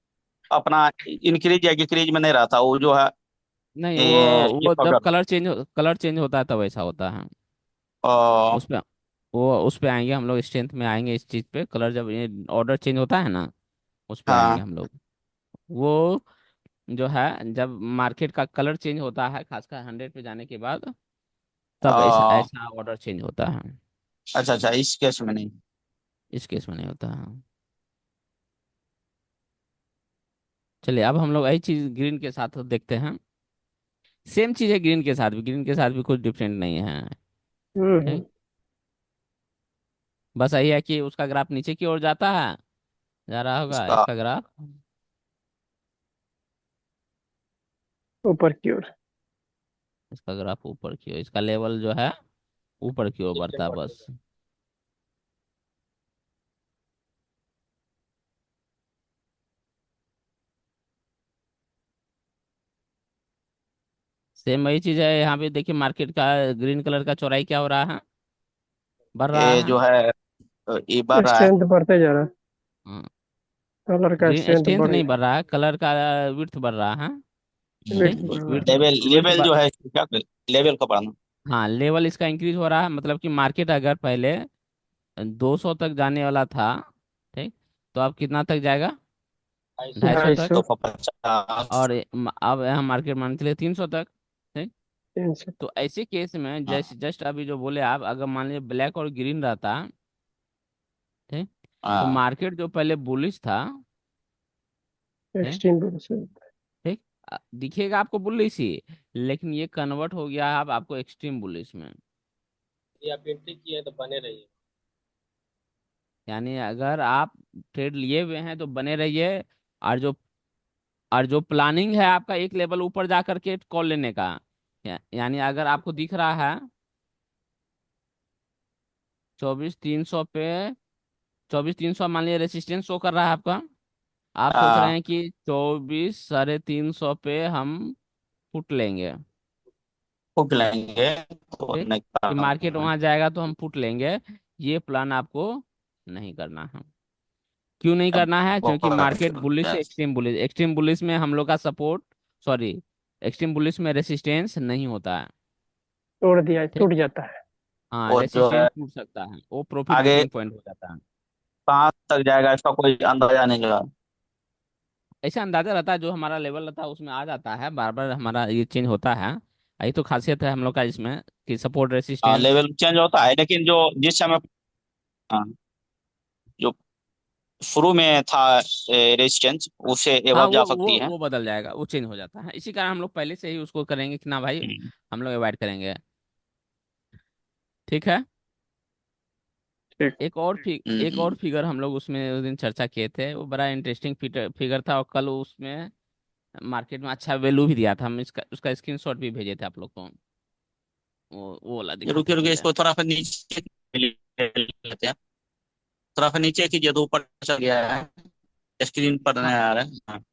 अपना इंक्रीज या डिक्रीज में नहीं रहता, वो जो है नहीं, ये वो जब ऑर्डर। कलर चेंज होता है तब ऐसा होता है। उस पे उस पे आएंगे हम लोग, स्ट्रेंथ में आएंगे इस चीज पे, कलर जब ये ऑर्डर चेंज होता है ना, उस पे आएंगे हाँ। हम लोग। वो जो है जब मार्केट का कलर चेंज होता है, खासकर 100 पे जाने के बाद, तब ऐसा अ, ऐसा ऑर्डर चेंज होता है। अच्छा अच्छा, इस केस में नहीं। इस केस में नहीं होता है। चलिए अब हम लोग यही चीज ग्रीन के साथ देखते हैं। सेम चीज है ग्रीन के साथ भी, ग्रीन के साथ भी कुछ डिफरेंट नहीं है। हम्म। ठीक। बस यही है कि उसका ग्राफ नीचे की ओर जाता है, जा रहा होगा इसका इसका ग्राफ। ऊपर की ओर। इसका ग्राफ ऊपर की ओर, इसका लेवल जो है ऊपर की ओर नीचे बढ़ता है बस। बढ़ेगा। सेम वही चीज है यहाँ पे, देखिए मार्केट का ग्रीन कलर का चौड़ाई क्या हो रहा है, बढ़ रहा ये है। जो है ये बढ़ रहा है। स्ट्रेंथ बढ़ते जा रहा है। कलर का ग्रीन स्ट्रेंथ स्ट्रेंथ बढ़ नहीं गया। बढ़ रहा है, कलर का विड्थ बढ़ रहा है। वेट ठीक। बढ़ रहा है। विड्थ लेवल विड्थ लेवल जो है क्या, लेवल का बढ़ना। हाँ, लेवल इसका इंक्रीज हो रहा है, मतलब कि मार्केट अगर पहले 200 तक जाने वाला था, ठीक, तो अब कितना तक जाएगा, 250। 250 ढाई तक। सौ 250। और अब यहाँ मार्केट मान के लिए 300 तक। ठीक। 300। तो ऐसे केस में हाँ जैसे जस्ट अभी जो बोले आप, अगर मान लीजिए ब्लैक और ग्रीन रहता, ठीक, तो हाँ। मार्केट जो पहले बुलिश था, ठीक, एक्सट्रीम परसेंट। ठीक, दिखेगा आपको बुलिश ही, लेकिन ये कन्वर्ट हो गया है अब आपको एक्सट्रीम बुलिश में। ये आप एंट्री किए हैं तो बने रहिए। यानी अगर आप ट्रेड लिए हुए हैं तो बने रहिए। और जो प्लानिंग है आपका एक लेवल ऊपर जा करके कॉल लेने का, यानी अगर आपको दिख रहा है 24,300 पे, 24,300 मान लीजिए रेसिस्टेंस शो कर रहा है आपका, आप सोच रहे हाँ हैं कि 24,350 पे हम पुट लेंगे। फूक लेंगे तो ठीक। नहीं कि करना मार्केट है। वहां जाएगा तो हम पुट लेंगे। ये प्लान आपको नहीं करना है। क्यों नहीं अब करना है? क्योंकि बहुत मार्केट अच्छी बुलिश बात से है। एक्सट्रीम बुलिश, एक्सट्रीम बुलिश में हम लोग का सपोर्ट, सॉरी, एक्सट्रीम बुलिश में रेसिस्टेंस नहीं होता है। तोड़ दिया ठीक। टूट जाता है। हाँ, वो जो है रेसिस्टेंस टूट सकता है, वो प्रॉफिट आगे बुकिंग पॉइंट हो जाता है। कहाँ तक जाएगा इसका कोई अंदाजा नहीं लगा। ऐसा अंदाजा रहता है, जो हमारा लेवल रहता है उसमें आ जाता है, बार बार हमारा ये चेंज होता है। यही तो खासियत है हम लोग का इसमें, कि सपोर्ट रेसिस्टेंस। लेवल चेंज होता है लेकिन जो जिस समय हाँ, जो शुरू में था रेजिस्टेंस, उससे हाँ एबव वो जा वो सकती है। वो बदल जाएगा, वो चेंज हो जाता है, इसी कारण हम लोग पहले से ही उसको करेंगे कि ना भाई हम्म, हम लोग अवॉइड करेंगे। ठीक है। ठीक। एक और हम्म। फिगर हम लोग उसमें उस दिन चर्चा किए थे, वो बड़ा इंटरेस्टिंग फिगर था, और कल उसमें मार्केट में अच्छा वैल्यू भी दिया था, हम इसका उसका स्क्रीनशॉट भी भेजे थे आप लोग को। वो वाला दिखाते रुकिए हैं रुकिए, पहले। इसको थोड़ा सा नीचे ले लेते हैं। थोड़ा सा नीचे कीजिए तो ऊपर चल गया है, स्क्रीन पर हाँ, नहीं आ रहा है। हाँ।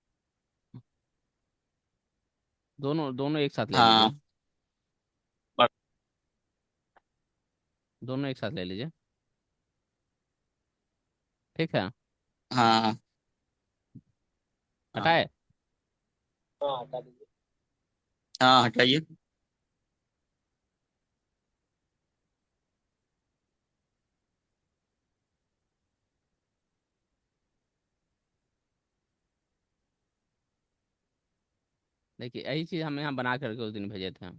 दोनों दोनों एक साथ ले लीजिए। हाँ। पर- दोनों एक साथ ले लीजिए। ठीक है। हाँ। हाँ। हटाए। हाँ हटा दीजिए। हाँ, हटाइए। देखिए यही चीज हम यहाँ बना करके उस दिन भेजे थे, है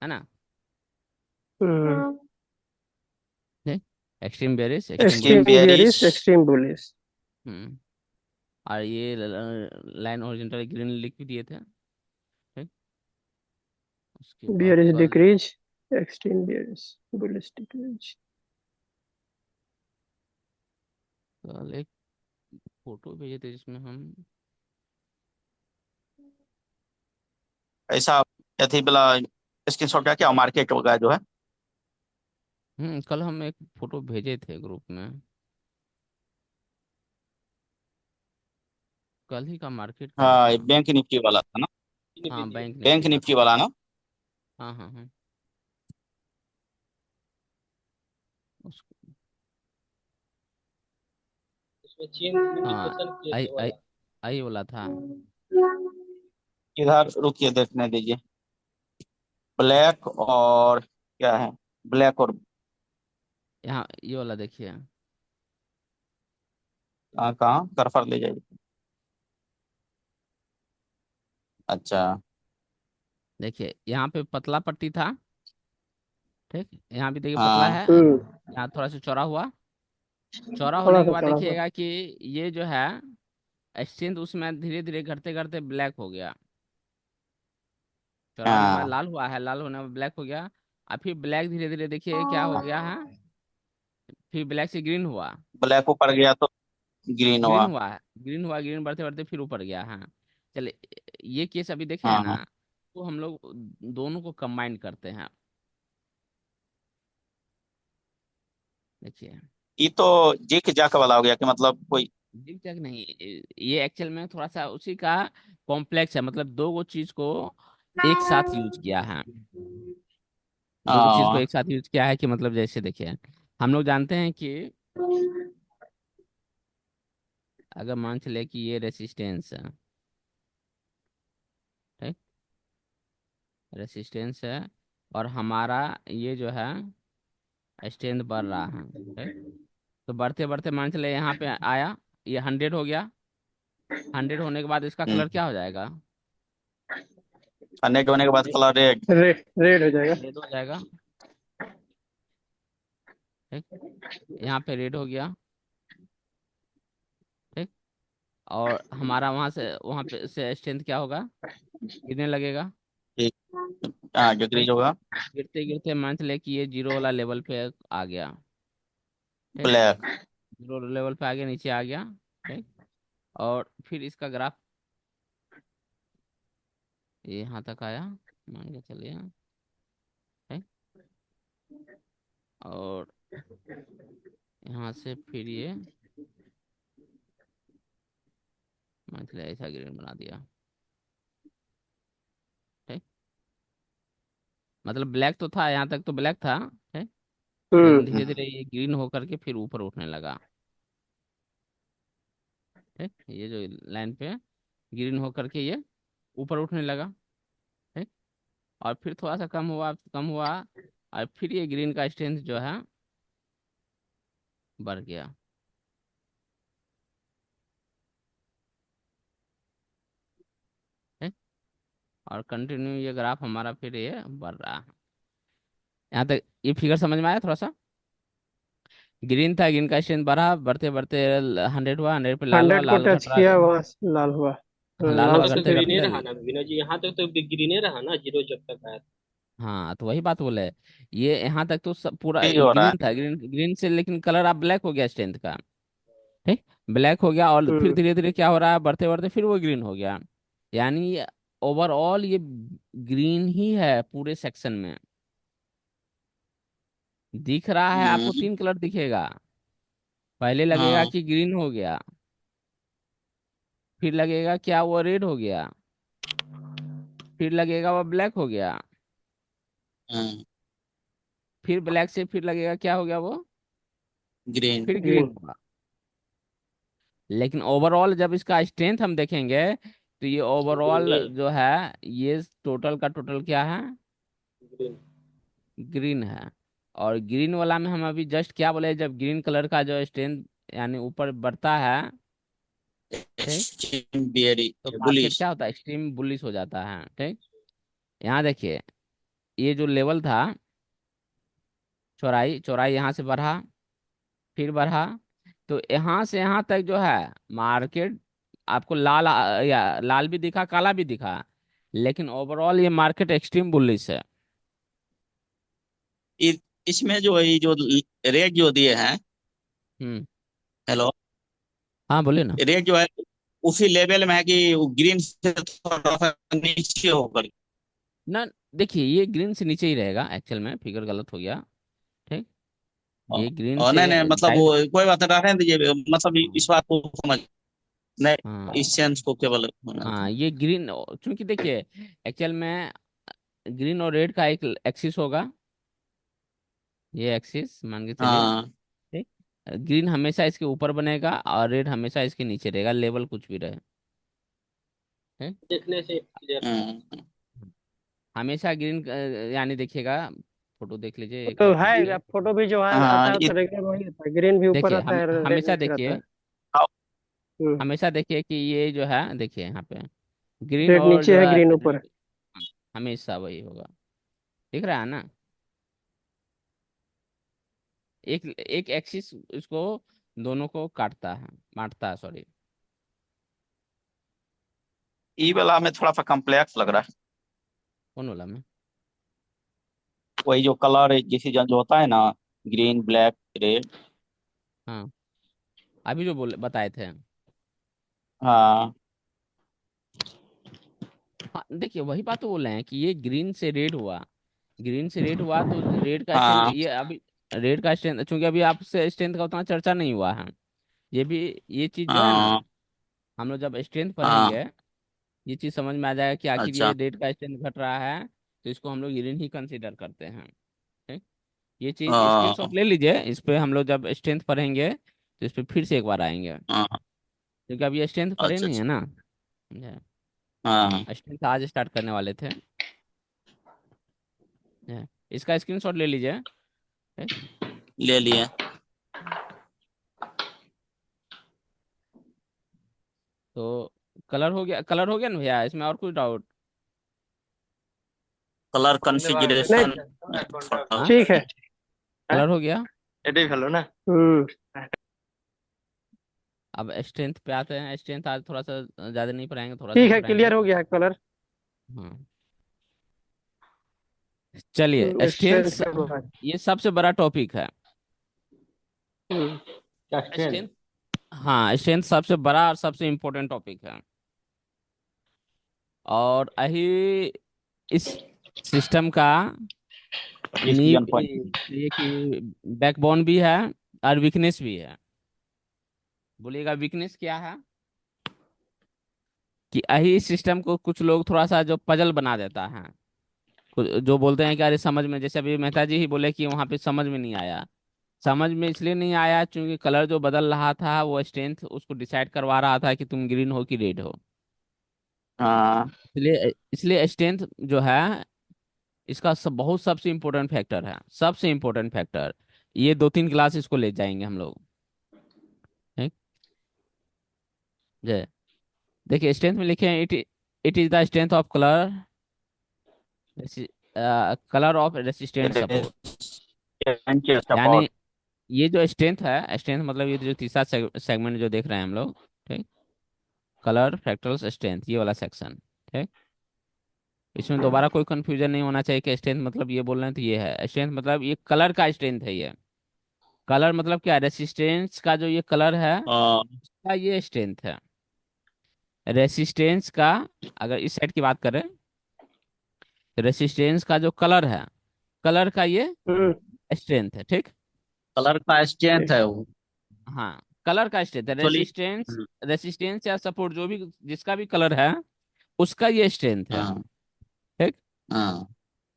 ना। हम्म। Extreme bearish, extreme extreme bullish. Extreme bearish. Bearish, extreme bullish. हम्म। और ये लाइन ओरिजेंटल ग्रीन लिख भी दिए थे। ठीक। उसके बाद बियरिश कल, decrease, extreme bearish, bullish decrease. एक फोटो भेजे थे जिसमें हम, ऐसा अथी वाला स्क्रीनशॉट क्या क्या मार्केट होगा जो है। कल हम एक फोटो भेजे थे ग्रुप में, कल ही का मार्केट का हाँ, ये था। बैंक निफ्टी वाला था ना। निफ्टी हाँ दिए बैंक बैंक निफ्टी का निफ्टी था। वाला ना। हाँ हाँ हाँ। उस, उसमें चेन हाँ इंडिकेशन किए आई थे आई वाला। आई वाला था। इधर रुकिए, देखने दीजिए। ब्लैक और क्या है, ब्लैक और यहाँ ये वाला देखिए। कहाँ कर्सर ले जाइए। अच्छा। देखिए यहाँ पे पतला पट्टी था। ठीक, यहाँ भी देखिए पतला हाँ। है। हम्म। यहाँ थोड़ा सा चौड़ा हुआ। चौड़ा होने थोड़ा के सा बाद चढ़ा हुआ। देखिएगा कि ये जो है एक्सचेंज उसमें धीरे धीरे घटते घटते ब्लैक हो गया। चौड़ा होने के बाद हाँ, लाल हुआ है, लाल होने के बाद ब्लैक हो गया। और फिर ब्लैक धीरे धीरे देखिए क्या हो गया है, फिर ब्लैक से ग्रीन हुआ। ब्लैक ऊपर गया तो ग्रीन ग्रीन हुआ। हुआ है, ग्रीन हुआ, ग्रीन बढ़ते बढ़ते फिर ऊपर गया। हाँ चलिए, ये केस अभी देखे हैं हाँ। ना, तो हम लोग दोनों को कंबाइन करते हैं। देखिए, ये तो जिक जाक वाला हो गया कि मतलब कोई। जिग जैग नहीं, ये एक्चुअल में थोड़ा सा उसी का कॉम्प्लेक्स है, मतलब दो गो चीज को एक साथ यूज किया है। दो गो चीज को हाँ। एक साथ यूज किया है कि मतलब जैसे देखिए, हम लोग जानते हैं कि अगर मान चले कि ये रेसिस्टेंस है, ठीक, रेसिस्टेंस है, और हमारा ये जो है स्ट्रेंथ बढ़ रहा है, ठीक। तो बढ़ते बढ़ते मान चले यहाँ पे आया, ये 100 हो गया। 100 होने के बाद इसका कलर हम्म। क्या हो जाएगा? नेट होने के बाद कलर रेड। रेड रेड हो जाएगा। रेड हो जाएगा। ठीक, यहाँ पे रेड हो गया। ठीक, और हमारा वहां पे से स्ट्रेंथ क्या होगा? गिरने लगेगा। ठीक। हाँ, ठीक, डिक्रीज होगा। गिरते गिरते मान चले कि ये जीरो वाला लेवल पे आ गया। ठीक, ब्लैक। जीरो लेवल पे आ गया, नीचे आ गया। ठीक, और फिर इसका ग्राफ ये यहाँ तक आया, मान के चलिए। ठीक, और यहाँ से फिर ये मान चले ऐसा ग्रीन बना दिया। ठीक, मतलब ब्लैक तो था, यहाँ तक तो ब्लैक था। ठीक, लेकिन धीरे हम्म। धीरे ये ग्रीन होकर के फिर ऊपर उठने लगा। ठीक, ये जो लाइन पे ग्रीन होकर के ये ऊपर उठने लगा। ठीक, और फिर थोड़ा सा कम हुआ, कम हुआ, और फिर ये ग्रीन का स्ट्रेंथ जो है बढ़ गया। ठीक, और कंटिन्यू ये ग्राफ हमारा फिर ये बढ़ रहा है। यहाँ तक ये फिगर समझ में आया थोड़ा सा? ग्रीन था, ग्रीन का स्ट्रेंथ बढ़ा, बढ़ते बढ़ते 100 हुआ, 100 पे लाल हुआ, 100 को लाल टच घट रहा, किया, वहां से लाल हुआ। लाल यहाँ लाल हुआ, तक से तो घटते फिर ग्रीने घटते। रहा ना विनोद जी, यहाँ तक तो ग्रीने रहा ना, जीरो जब तक आया। हाँ तो वही बात बोले, ये यहाँ तक तो सब पूरा चीज हो रहा है। ग्रीन था, ग्रीन ग्रीन से लेकिन कलर अब ब्लैक हो गया स्ट्रेंथ का। ठीक, ब्लैक हो गया और फिर हम्म। धीरे धीरे क्या हो रहा है, बढ़ते बढ़ते फिर वो ग्रीन हो गया। यानी ओवरऑल ये ग्रीन ही है पूरे सेक्शन में। दिख रहा है आपको, हम्म। 3 कलर दिखेगा। पहले लगेगा हाँ। कि ग्रीन हो गया, फिर लगेगा क्या वो रेड हो गया, फिर लगेगा वो ब्लैक हो गया, हम्म। फिर ब्लैक से फिर लगेगा क्या हो गया वो, ग्रीन। फिर ग्रीन ग्रीन। होगा। लेकिन ओवरऑल जब इसका स्ट्रेंथ हम देखेंगे तो ये ओवरऑल ग्रीने। जो है, ये टोटल का टोटल क्या है, ग्रीन। ग्रीन है। और ग्रीन वाला में हम अभी जस्ट क्या बोले, जब ग्रीन कलर का जो स्ट्रेंथ यानी ऊपर बढ़ता है, ठीक, बेरी तो मार्केट बुलिश। क्या होता है, एक्सट्रीम बुलिश हो जाता है। ठीक, यहाँ देखिए, ये जो लेवल था, चौड़ाई चौड़ाई यहाँ से बढ़ा, फिर बढ़ा, तो यहाँ से यहाँ तक जो है मार्केट आपको लाल या लाल भी दिखा, काला भी दिखा, लेकिन ओवरऑल ये मार्केट एक्सट्रीम बुलिश है। इसमें जो ये जो रेट जो दिए हैं, हम्म। हेलो, हाँ बोलिए ना। रेट जो है उसी लेवल में है कि ग्रीन से थोड़ा सा नीचे होकर। ना, देखिए ये ग्रीन से नीचे ही रहेगा, एक्चुअल में फिगर गलत हो गया। ठीक, और ये ग्रीन और से नहीं नहीं, मतलब वो डायरेक्ट। कोई बात नहीं, रहने दीजिए, मतलब हाँ इस बात को समझ, हाँ नहीं इस सेंस को केवल होना हाँ, था। ये ग्रीन, क्योंकि देखिए एक्चुअल में ग्रीन और रेड का एक एक्सिस होगा, ये एक्सिस मान के चलिए। हाँ। ठीक, ग्रीन हमेशा इसके ऊपर बनेगा और रेड हमेशा इसके नीचे रहेगा, लेवल कुछ भी रहे। ठीक? देखने से क्लियर था। हम्म। हमेशा ग्रीन यानी देखिएगा, फोटो देख लीजिए एक तो बार फिर है, से। फोटो भी जो है हाँ आता है ये तो रेगुलर वही आता है, ग्रीन भी ऊपर देखिए रहता हम है, रेड हमेशा नीचे रहता देखिए, है। हम्म। हमेशा देखिए कि ये जो है, देखिए यहाँ पे ग्रीन रेड और नीचे जो है, है ग्रीन ऊपर है। रेड, हमेशा वही होगा। दिख रहा है ना, एक एक एक्सिस इसको दोनों को काटता है, बांटता है, सॉरी। ई वाला में थोड़ा सा कम्प्लेक्स लग रहा है। कौन वाला में? वही जो कलर जैसे जो होता है ना, ग्रीन ब्लैक रेड। हाँ, अभी जो बोले बताए थे। हाँ। हाँ देखिए, वही बात तो बोल रहे हैं कि ये ग्रीन से रेड हुआ, ग्रीन से रेड हुआ तो रेड का स्ट्रेंथ हाँ। ये अभी, रेड का स्ट्रेंथ चूंकि अभी आपसे स्ट्रेंथ का उतना चर्चा नहीं हुआ है, ये भी, ये चीज जो है ना, हाँ। हम लोग जब स्ट्रेंथ हाँ। पढ़ेंगे, ये चीज समझ में आ जाएगा कि आखिर ये अच्छा। रेड का स्ट्रेंथ घट रहा है, तो इसको हम लोग ग्रीन ही कंसीडर करते हैं। ठीक, ये चीज हाँ। स्क्रीनशॉट ले लीजिए, इस पे हम लोग जब स्ट्रेंथ पढ़ेंगे तो इस पे फिर से एक बार आएंगे, हाँ। क्योंकि अब ये स्ट्रेंथ पढ़े अच्छा नहीं है अच्छा। ना। हाँ। स्ट्रेंथ आज स्टार्ट करने वाले थे। इसका स्क्रीनशॉट ले लीजिए। ठीक? ले लिए। तो कलर हो गया, कलर हो गया ना भैया, इसमें और कुछ डाउट? कलर नहीं, कन्फिग्रेशन में थोड़ा। हाँ, ठीक है। कलर हो गया। এটাই ভালো না। हम्म। अब स्ट्रेंथ पे आते हैं, स्ट्रेंथ आज थोड़ा सा ज्यादा नहीं पढ़ाएंगे, थोड़ा सा ठीक ही है, पढ़ाएंगे। क्लियर हो गया है कलर। हाँ, चलिए स्ट्रेंथ स्ट्रेंथ, का बाद। ये सबसे बड़ा टॉपिक है, हम्म। कैस्ट्रेन। स्ट्रेंथ। हाँ, स्ट्रेंथ सबसे बड़ा और सबसे इम्पोर्टेंट टॉपिक है, और यही इस सिस्टम का नींव, डिसीजन पॉइंट। ये कि बैकबोन भी है और वीकनेस भी है। बोलिएगा वीकनेस क्या है, कि यही सिस्टम को कुछ लोग थोड़ा सा जो पजल बना देता है, जो बोलते हैं कि अरे समझ में, जैसे अभी मेहता जी ही बोले कि वहां पे समझ में नहीं आया। समझ में इसलिए नहीं आया क्योंकि कलर जो बदल रहा था वो स्ट्रेंथ उसको डिसाइड करवा रहा था कि तुम ग्रीन हो कि रेड हो। हाँ। इसलिए इसलिए स्ट्रेंथ जो है, इसका बहुत सबसे इम्पोर्टेंट फैक्टर है, सबसे इम्पोर्टेंट फैक्टर। ये 2-3 क्लास इसको ले जाएंगे हम लोग। ठीक, जय, देखिए स्ट्रेंथ में लिखे हैं, it is the strength of colour, colour of resistant support. Support. यानी ये जो स्ट्रेंथ है, स्ट्रेंथ मतलब ये जो तीसरा सेगमेंट जो देख रहे हैं हम लोग, ठीक, कलर फ्रैक्टल्स स्ट्रेंथ, ये वाला सेक्शन, ठीक। इसमें दोबारा कोई कंफ्यूजन नहीं होना चाहिए कि स्ट्रेंथ मतलब ये बोल रहे हैं तो ये है स्ट्रेंथ, मतलब ये कलर का स्ट्रेंथ है। ये कलर मतलब क्या, रेसिस्टेंस का जो ये कलर है हाँ। का ये स्ट्रेंथ है। रेसिस्टेंस का, अगर इस साइड की बात करें, रेसिस्टेंस का जो कलर है, कलर का ये हम्म। स्ट्रेंथ है, ठीक। कलर का स्ट्रेंथ ठीक। है वो। हाँ, कलर का स्ट्रेंथ है। एक्चुअली। रेसिस्टेंस, रेसिस्टेंस या सपोर्ट जो भी जिसका भी कलर है उसका ये स्ट्रेंथ है, हाँ। ठीक। हाँ।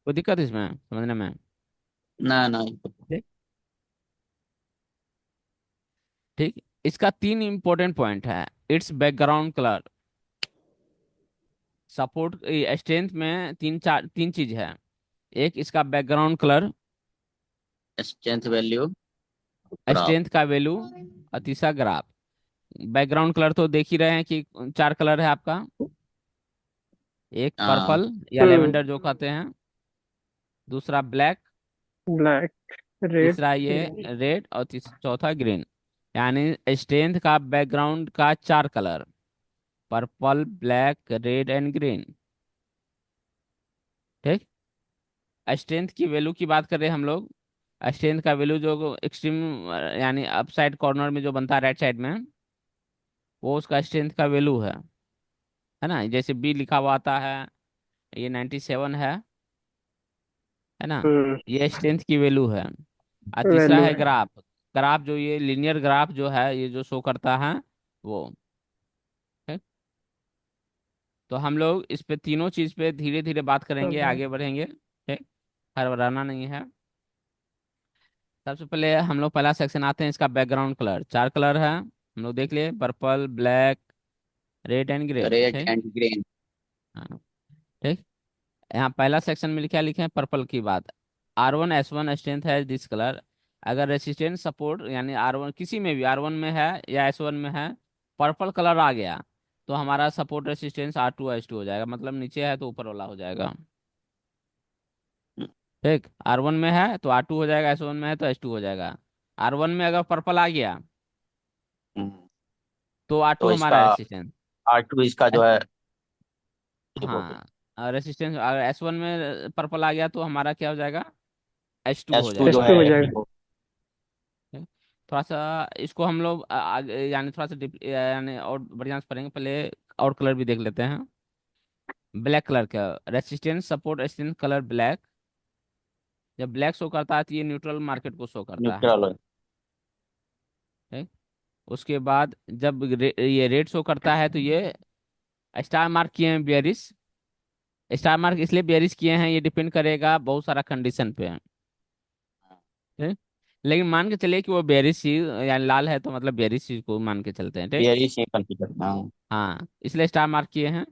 कोई दिक्कत इसमें समझने में? ना ना। ठीक। ठीक, इसका तीन इंपॉर्टेंट पॉइंट है। It's background colour, support strength में तीन चीज है। एक इसका background colour, strength value graph. Strength का वैल्यू, और तीसरा ग्राफ। बैकग्राउंड कलर तो देख ही रहे हैं कि चार कलर है आपका। एक हाँ। पर्पल या हम्म। लेवेंडर जो कहते हैं, दूसरा ब्लैक, ब्लैक, रेड, तीसरा ये ग्रीन। रेड, और चौथा ग्रीन। यानी स्ट्रेंथ का बैकग्राउंड का चार colour, purple, black, red and green, ठीक। स्ट्रेंथ की वैल्यू की बात करें हम लोग, स्ट्रेंथ का वैल्यू जो एक्सट्रीम यानी अप साइड कॉर्नर में जो बनता है राइट साइड में, वो उसका स्ट्रेंथ का वैल्यू है ना। जैसे बी लिखा हुआ आता है, ये 97 है ना। हम्म। ये स्ट्रेंथ की वैल्यू है। और तीसरा वैल्यू है है। ग्राफ। ग्राफ जो ये लीनियर ग्राफ जो है, ये जो शो करता है वो, ठीक? तो हम लोग इस पे तीनों चीज पे धीरे धीरे बात करेंगे, अब आगे बढ़ेंगे, ठीक। हड़बड़ाना नहीं है। सबसे पहले हम लोग पहला सेक्शन आते हैं, इसका बैकग्राउंड कलर। चार कलर है हम लोग देख लिए, purple, black, red and grey, red ठीक। And green. हाँ, ठीक। यहाँ पहला सेक्शन में क्या लिखे हैं, पर्पल की बात। R1 S1 स्ट्रेंथ है दिस कलर। अगर रेसिस्टेंस सपोर्ट यानी R1 किसी में भी, R1 में है या S1 में है, पर्पल कलर आ गया, तो हमारा सपोर्ट रेसिस्टेंस R2 S2 हो जाएगा, मतलब नीचे है तो ऊपर वाला हो जाएगा, ठीक। R1 में है तो R2 हो जाएगा, S1 में है तो S2 हो जाएगा। R1 में अगर पर्पल आ गया तो R2 तो हमारा इसका रेसिस्टेंस। R2 इसका जो है ये बोलो। हाँ, रेसिस्टेंस अगर S1 में पर्पल आ गया तो हमारा क्या हो जाएगा, H2 हो S2 जो एस जाएगा, टू है हो ठीक। जाएगा। S2। ठीक? थोड़ा सा इसको हम लोग आगे यानी थोड़ा सा यानी और बढ़िया से पढ़ेंगे। पहले और कलर भी देख लेते हैं। ब्लैक कलर का resistance support strength colour black. जब ब्लैक शो करता है तो ये न्यूट्रल मार्केट को शो करता है, न्यूट्रल है। ठीक। उसके बाद जब ये रेड शो करता है तो ये स्टार मार्क किए हैं बेयरिश। स्टार मार्क इसलिए बेयरिश किए हैं, ये डिपेंड करेगा बहुत सारा कंडीशन पे, ठीक। लेकिन मान के चलिए कि वो बेयरिश ही यानी लाल है तो मतलब बेयरिश चीज को मान के चलते हैं, ठीक। बेयरिश ही कंसीडर। हाँ। हाँ, इसलिए स्टार मार्क किए हैं।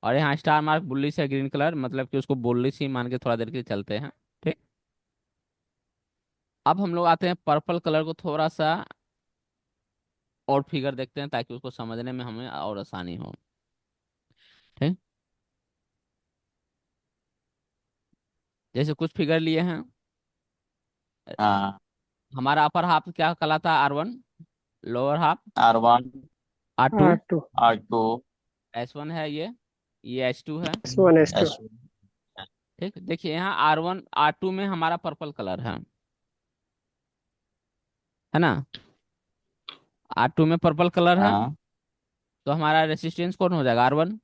और यहाँ स्टार मार्क बुल्लिश है ग्रीन कलर, मतलब कि उसको बुल्लिश ही मान के थोड़ा देर के लिए चलते हैं, ठीक। अब हम लोग आते हैं पर्पल कलर को थोड़ा सा और फिगर देखते हैं ताकि उसको समझने में हमें और आसानी हो, ठीक। जैसे कुछ फिगर लिए हैं। हाँ। हमारा अपर हाफ क्या कहलाता है, R1। Lower half R1 R2। R2, R2 S1 है ये S2 है, S1 S2। S1। ठीक। देखिए यहाँ R1 R2 में हमारा पर्पल कलर है ना। R2 में पर्पल कलर है, हाँ। तो हमारा रेसिस्टेंस कौन हो जाएगा, R1,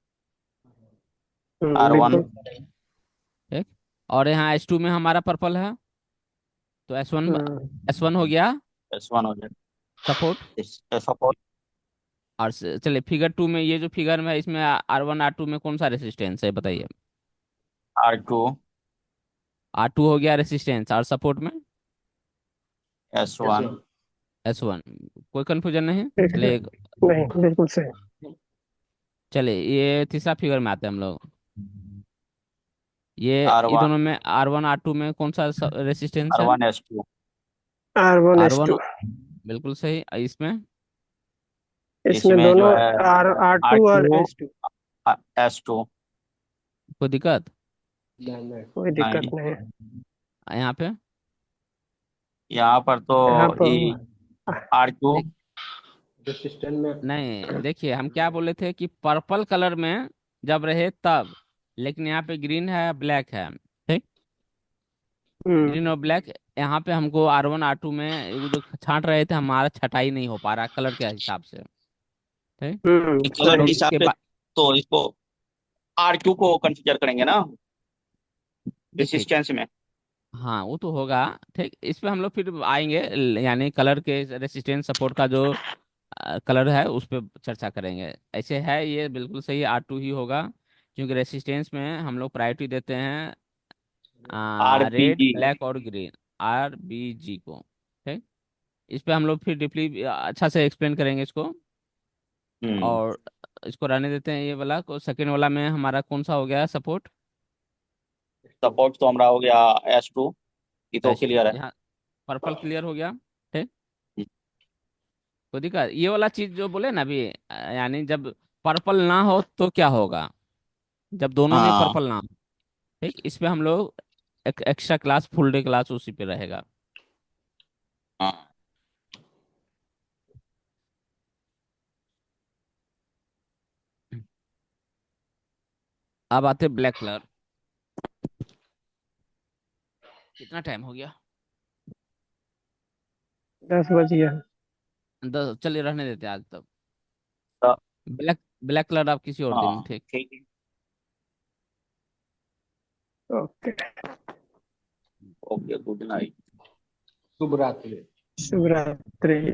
R1 बिल्कुल। ठीक। और यहाँ S2 में हमारा पर्पल है, तो S1, हम्म। S1 हो गया S1 हो जाए। सपोर्ट। सपोर्ट। और चलिए फिगर 2 में, ये जो फिगर में है इसमें R1 R2 में कौन सा रेसिस्टेंस है बताइए। R2 R2 हो गया रेसिस्टेंस, और सपोर्ट में S1। S1। कोई कंफ्यूजन नहीं, ठीक है। चलिए नहीं, बिल्कुल सही। चलिए ये तीसरा फिगर में आते हैं हम लोग। ये R1 दोनों में R1 R2 में कौन सा रेसिस्टेंस है, R1 S2। R1 R1, S2। बिल्कुल सही। इसमें इसमें इसमें जो दोनों है R2 और R2 S2। S2। कोई दिक्कत कोई दिक्कत नहीं। नहीं है। यहाँ पे, यहाँ पर यहाँ तो पर ई आर क्यू। देख रेसिस्टेंट में नहीं, देखिए हम क्या बोले थे कि पर्पल कलर में जब रहे तब, लेकिन यहाँ पे ग्रीन है ब्लैक है। ठीक, हम्म ग्रीन और ब्लैक। यहाँ पे हमको R1 R2 में वो जो छांट रहे थे, हमारा छटाई नहीं हो पा रहा कलर के हिसाब से। ठीक, कलर तो के हिसाब इसके से बाद तो इसको आर क्यू को कंसीडर करेंगे ना देखिए, रेसिस्टेंस में। हाँ वो तो होगा। ठीक, इस पे हम लोग फिर आएंगे, यानी कलर के रेसिस्टेंस सपोर्ट का जो कलर है उस पे चर्चा करेंगे। ऐसे है ये बिल्कुल सही, R2 ही होगा, क्योंकि रेसिस्टेंस में हम लोग प्रायोरिटी देते हैं आर पी रेड जी। ब्लैक और ग्रीन, RBG को। ठीक, इस पे हम लोग फिर डीपली अच्छा से एक्सप्लेन करेंगे इसको। हम्म। और इसको रहने देते हैं, ये वाला को। सेकेंड वाला में हमारा कौन सा हो गया सपोर्ट? सपोर्ट तो हमारा हो गया S2। ये तो S2, क्लियर है। यहाँ पर्पल क्लियर हो गया। ठीक, कोई दिक्कत? ये वाला चीज जो बोले ना अभी, यानी जब पर्पल ना हो तो क्या होगा, जब दोनों में हाँ पर्पल ना हो। ठीक, इस पे हम लोग एक extra class, full day class उसी पे रहेगा। हाँ। अब आते ब्लैक कलर। कितना टाइम हो गया? 10 बज गया। चलिए रहने देते हैं आज तक। तो- ब्लैक ब्लैक कलर आप किसी और दिन। हाँ ठीक। ठीक है। ओके। Okay good night. शुभ रात्रि। शुभ रात्रि।